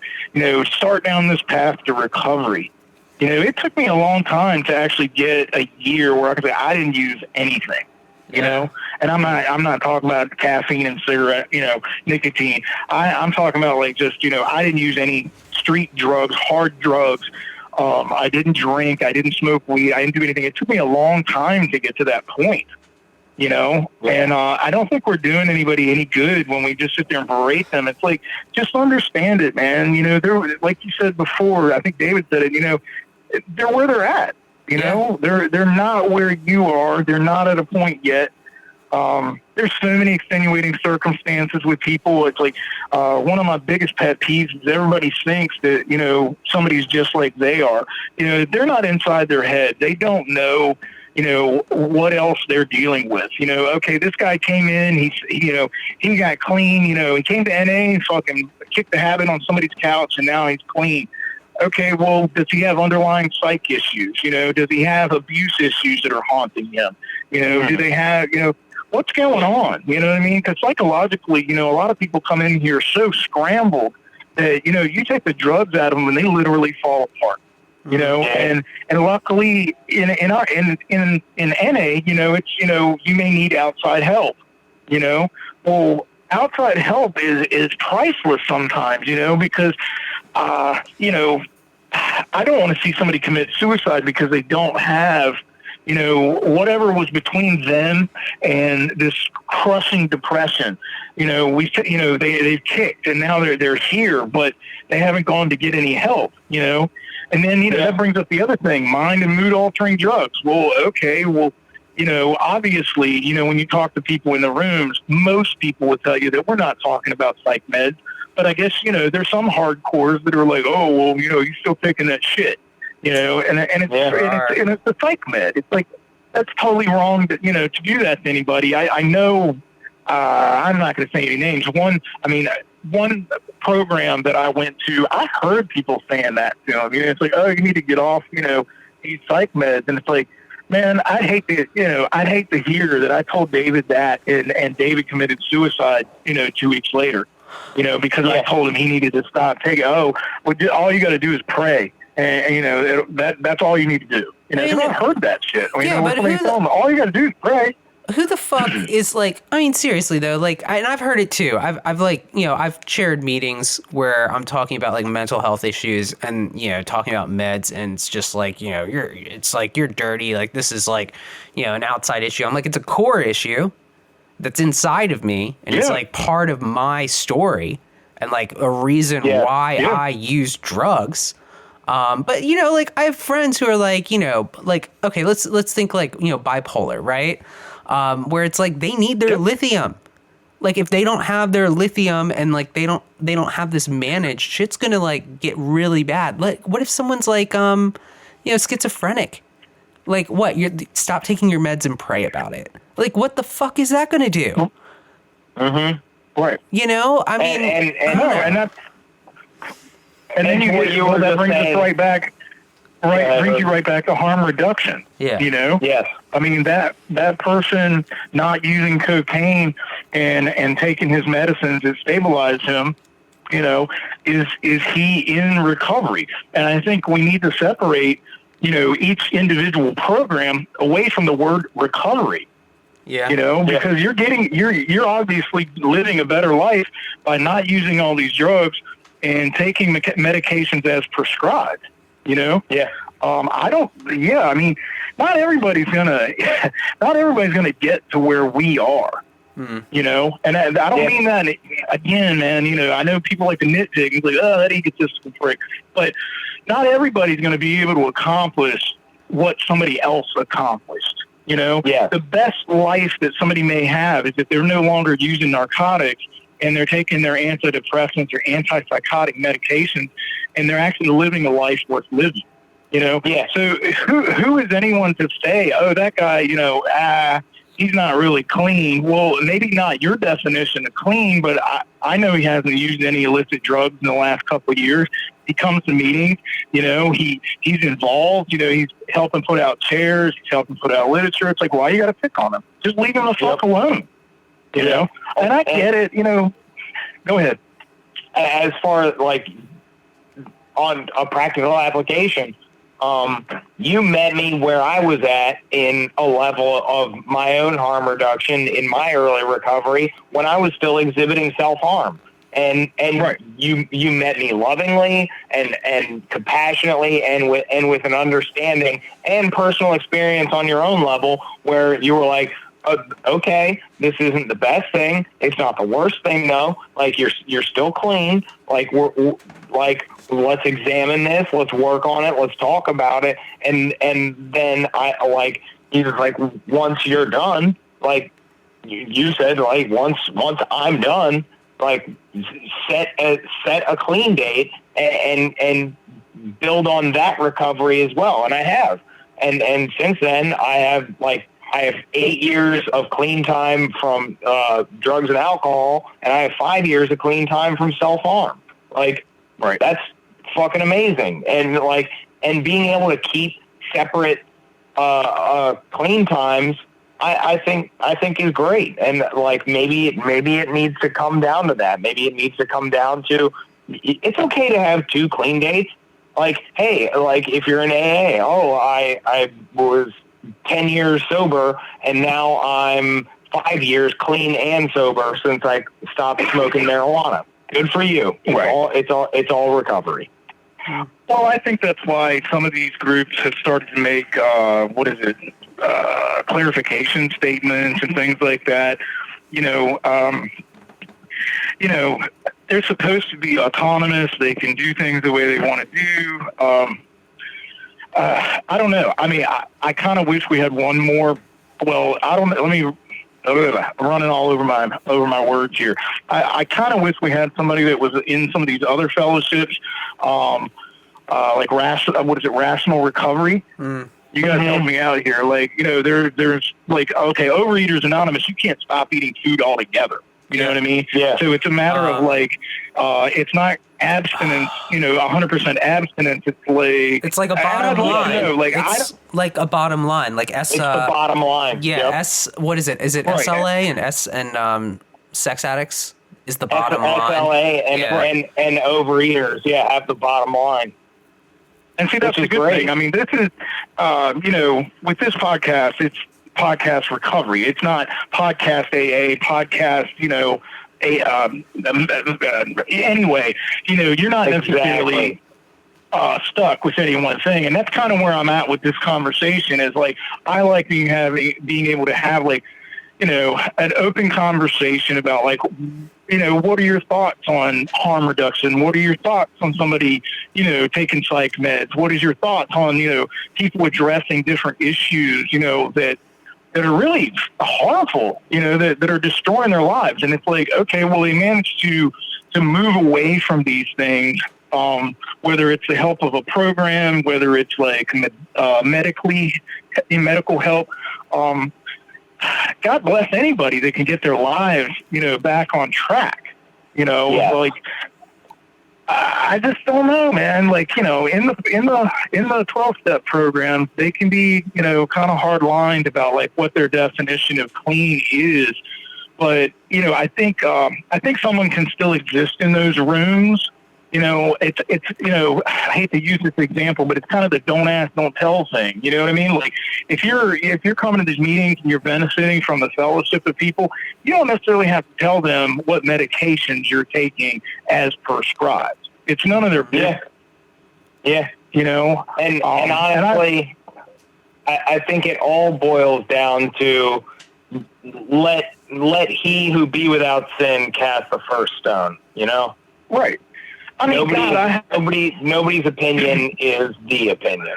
start down this path to recovery. It took me a long time to actually get a year where I could say I didn't use anything. And I'm not talking about caffeine and cigarette, nicotine. I'm talking about like just, I didn't use any street drugs, hard drugs. I didn't drink. I didn't smoke weed. I didn't do anything. It took me a long time to get to that point, and I don't think we're doing anybody any good when we just sit there and berate them. It's like, just understand it, man. They're, like you said before, I think David said it, they're where they're at. They're not where you are. They're not at a point yet. There's so many extenuating circumstances with people. It's like one of my biggest pet peeves is everybody thinks that, somebody's just like they are. They're not inside their head. They don't know, what else they're dealing with. Okay, this guy came in, he got clean, he came to NA and fucking kicked the habit on somebody's couch and now he's clean. Okay, well, does he have underlying psych issues? Does he have abuse issues that are haunting him? Do they have, what's going on? You know what I mean? Because psychologically, a lot of people come in here so scrambled that, you take the drugs out of them and they literally fall apart. And luckily in NA, it's, you may need outside help, well, outside help is priceless sometimes, because, I don't want to see somebody commit suicide because they don't have, whatever was between them and this crushing depression. They've kicked and now they're here, but they haven't gone to get any help, And then, that brings up the other thing, mind and mood altering drugs. Well, okay, obviously, when you talk to people in the rooms, most people will tell you that we're not talking about psych meds. But I guess, there's some hardcores that are like, oh, well, you're still taking that shit, and it's a psych med. It's like, that's totally wrong to do that to anybody. I know, I'm not going to say any names. One program that I went to, I heard people saying that to them. It's like, oh, you need to get off, these psych meds. And it's like, man, I'd hate to hear that I told David that and David committed suicide, 2 weeks later. Because I told him he needed to stop taking. Oh, well, all you got to do is pray, and that's all you need to do. I've heard that shit. But all you got to do is pray. Who the fuck is like? I mean, seriously though, like, and I've heard it too. I've chaired meetings where I'm talking about like mental health issues and talking about meds, and it's just like you're dirty. Like, this is like an outside issue. I'm like, it's a core issue that's inside of me, and it's like part of my story and like a reason why I use drugs. But like, I have friends who are like, okay, let's think like, bipolar, right? Where it's like they need their lithium. Like, if they don't have their lithium and like they don't have this managed, shit's gonna like get really bad. Like, what if someone's like schizophrenic? Like, what? Stop taking your meds and pray about it. Like, what the fuck is that going to do? Mm-hmm. Right. I mean, and then that brings us right back. Brings you right back to harm reduction. Yeah. Yes. I mean, that person not using cocaine and taking his medicines that stabilize him, is he in recovery? And I think we need to separate each individual program away from the word recovery. Yeah. Because you're obviously living a better life by not using all these drugs and taking medications as prescribed. Yeah. I mean, not everybody's gonna get to where we are. Mm-hmm. And I don't mean that again, man. I know people like to nitpick and like, oh, that egotistical prick, but not everybody's going to be able to accomplish what somebody else accomplished. The best life that somebody may have is if they're no longer using narcotics and they're taking their antidepressants or antipsychotic medications, and they're actually living a life worth living. So who is anyone to say, oh, that guy, he's not really clean? Well, maybe not your definition of clean, but I know he hasn't used any illicit drugs in the last couple of years. He comes to meetings, he's involved, he's helping put out chairs, he's helping put out literature. It's like, why you got to pick on him? Just leave him the fuck alone. You know, and I get it. You know, go ahead. As far as like on a practical application, you met me where I was at in a level of my own harm reduction in my early recovery when I was still exhibiting self-harm. And Right. you met me lovingly and compassionately and with an understanding and personal experience on your own level where you were like, okay, this isn't the best thing. It's not the worst thing though. Like you're still clean. Like we're like, let's examine this. Let's work on it. Let's talk about it. And then I like, he was like, once you're done, like you said, like once I'm done, like set a clean date and build on that recovery as well. And I have, and since then I have 8 years of clean time from drugs and alcohol, and I have 5 years of clean time from self-harm. Like, Right. that's fucking amazing. And being able to keep separate clean times, I think is great. And like maybe it needs to come down to that. Maybe it needs to come down to it's okay to have 2 clean dates. Like, hey, like if you're in AA, I was 10 years sober and now I'm 5 years clean and sober since I stopped smoking marijuana. Good for you. It's all recovery. Well, I think that's why some of these groups have started to make clarification statements and things like that. They're supposed to be autonomous. They can do things the way they want to do. I don't know. I mean, I kind of wish we had one more. Well, I don't. Let me. I'm running all over my words here. I kind of wish we had somebody that was in some of these other fellowships, like rational recovery. Mm. You guys help me out here. Like, there's like, okay, Overeaters Anonymous, you can't stop eating food altogether. You know what I mean? Yeah. So it's a matter of like, it's not abstinence, 100% abstinence. It's like a bottom line. It's like a bottom line. Like it's the bottom line. Yeah. Yep. What is it? Is it Right. SLA and sex addicts is the bottom line? SLA and overeaters, have the bottom line. And see, that's a good thing. I mean, this is, with this podcast, it's podcast recovery. It's not podcast AA, podcast, anyway, you're not necessarily stuck with any one thing. And that's kind of where I'm at with this conversation is like, I like being able to have like, an open conversation about like, what are your thoughts on harm reduction? What are your thoughts on somebody, taking psych meds? What is your thoughts on, people addressing different issues, that are really harmful, that are destroying their lives. And it's like, okay, well, they managed to move away from these things, whether it's the help of a program, whether it's like medical help. God bless anybody that can get their lives, back on track. Like I just don't know, man. Like, in the 12-step program, they can be, kind of hard lined about like what their definition of clean is. But, I think someone can still exist in those rooms. It's I hate to use this example, but it's kind of the don't ask, don't tell thing. You know what I mean? Like if you're coming to these meetings and you're benefiting from the fellowship of people, you don't necessarily have to tell them what medications you're taking as prescribed. It's none of their business. Yeah. And honestly, I think it all boils down to let he who be without sin cast the first stone, Right. I mean, nobody's opinion is the opinion.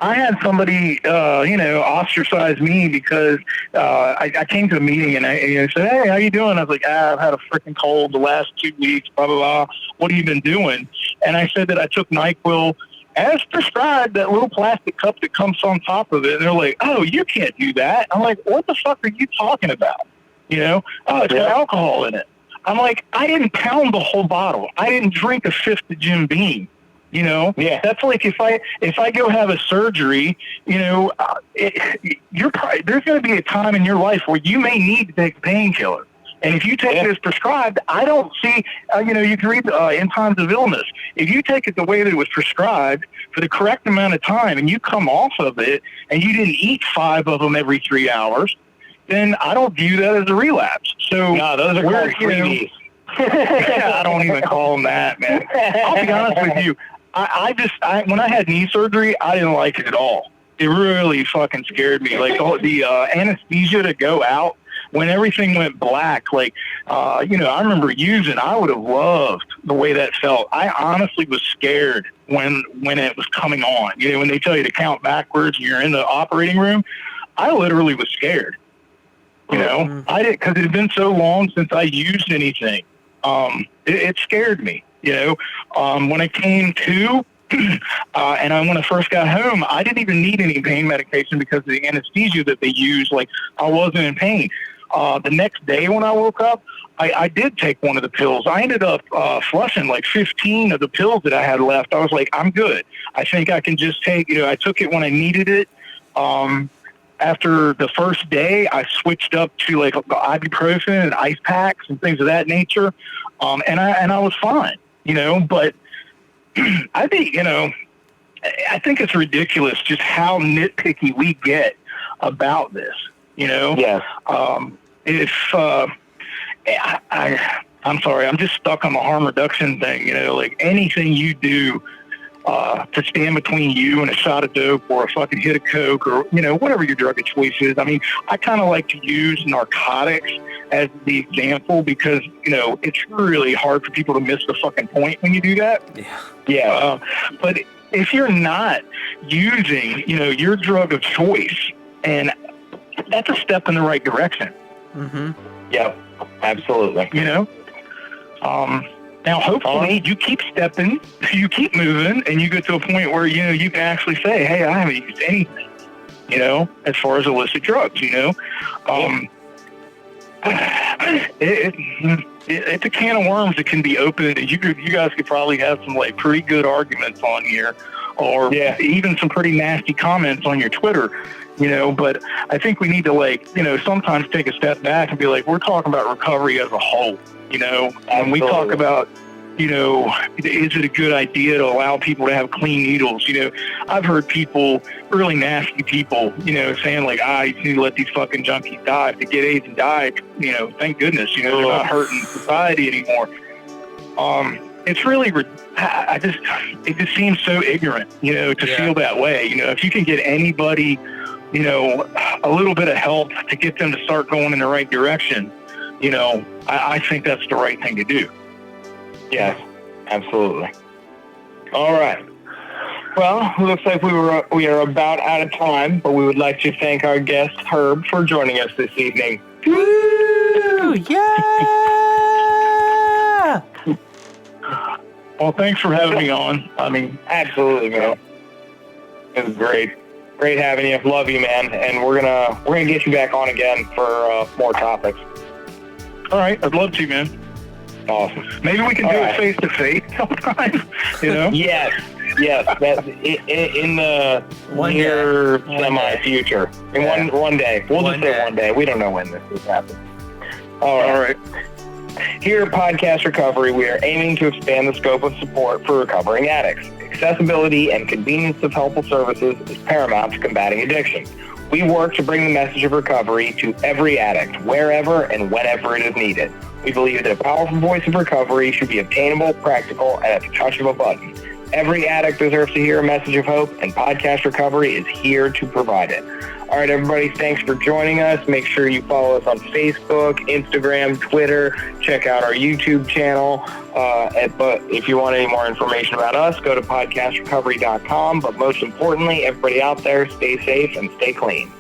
I had somebody, ostracize me because I came to a meeting and I said, "Hey, how you doing?" I was like, "I've had a freaking cold the last 2 weeks, blah, blah, blah. What have you been doing?" And I said that I took NyQuil as prescribed, that little plastic cup that comes on top of it. And they're like, "Oh, you can't do that." I'm like, "What the fuck are you talking about?" "Oh, it's got alcohol in it." I'm like, I didn't pound the whole bottle. I didn't drink a fifth of Jim Beam. You know, that's like if I go have a surgery, you know, there's going to be a time in your life where you may need to take a painkiller. And if you take it as prescribed, I don't see, you know, you can read in times of illness. If you take it the way that it was prescribed for the correct amount of time and you come off of it and you didn't eat 5 of them every 3 hours, then I don't view that as a relapse. So no, those are called freebies. I don't even call them that, man. I'll be honest with you. I when I had knee surgery, I didn't like it at all. It really fucking scared me. Like the anesthesia to go out when everything went black. Like, you know, I remember I would have loved the way that felt. I honestly was scared when it was coming on. You know, when they tell you to count backwards and you're in the operating room, I literally was scared. You know, I did, because it had been so long since I used anything. It scared me. You know, when I came to, and when I first got home, I didn't even need any pain medication because of the anesthesia that they used. Like, I wasn't in pain. The next day when I woke up, I did take one of the pills. I ended up flushing like 15 of the pills that I had left. I was like, I'm good. I think I can just take, you know, I took it when I needed it. After the first day, I switched up to like ibuprofen and ice packs and things of that nature. And I was fine, you know, but I think, you know, I think it's ridiculous just how nitpicky we get about this, you know? Yes. I'm sorry, I'm just stuck on the harm reduction thing, you know, like anything you do to stand between you and a shot of dope or a fucking hit of coke or, you know, whatever your drug of choice is. I mean, I kind of like to use narcotics as the example because, you know, it's really hard for people to miss the fucking point when you do that. Yeah. But if you're not using, you know, your drug of choice, and that's a step in the right direction. Mm-hmm. Yep. Absolutely. You know? Now, hopefully, you keep stepping, you keep moving, and you get to a point where, you know, you can actually say, hey, I haven't used anything, you know, as far as illicit drugs, you know. It's a can of worms that can be opened, and you guys could probably have some, like, pretty good arguments on here, or even some pretty nasty comments on your Twitter, you know, but I think we need to, like, you know, sometimes take a step back and be like, we're talking about recovery as a whole. You know, when we talk about, you know, is it a good idea to allow people to have clean needles? You know, I've heard people, really nasty people, you know, saying like, you need to let these fucking junkies die. If they get AIDS and die, you know, thank goodness, you know, they're not hurting society anymore. It's really, it just seems so ignorant, you know, to feel that way. You know, if you can get anybody, you know, a little bit of help to get them to start going in the right direction, you know, I think that's the right thing to do. Yes, absolutely. All right. Well, looks like we are about out of time, but we would like to thank our guest, Herb, for joining us this evening. Woo! Yeah! Well, thanks for having me on. I mean, absolutely, man. It was great. Great having you. Love you, man. And we're gonna get you back on again for more topics. All right, I'd love to, man. Awesome. Maybe we can do it face to face sometime. You know? Yes. That's in the near semi future. In one day. We'll just say one day. We don't know when this is happening. All right. Here at Podcast Recovery, we are aiming to expand the scope of support for recovering addicts. Accessibility and convenience of helpful services is paramount to combating addiction. We work to bring the message of recovery to every addict, wherever and whenever it is needed. We believe that a powerful voice of recovery should be obtainable, practical, and at the touch of a button. Every addict deserves to hear a message of hope, and Podcast Recovery is here to provide it. All right, everybody, thanks for joining us. Make sure you follow us on Facebook, Instagram, Twitter. Check out our YouTube channel. But if you want any more information about us, go to podcastrecovery.com. But most importantly, everybody out there, stay safe and stay clean.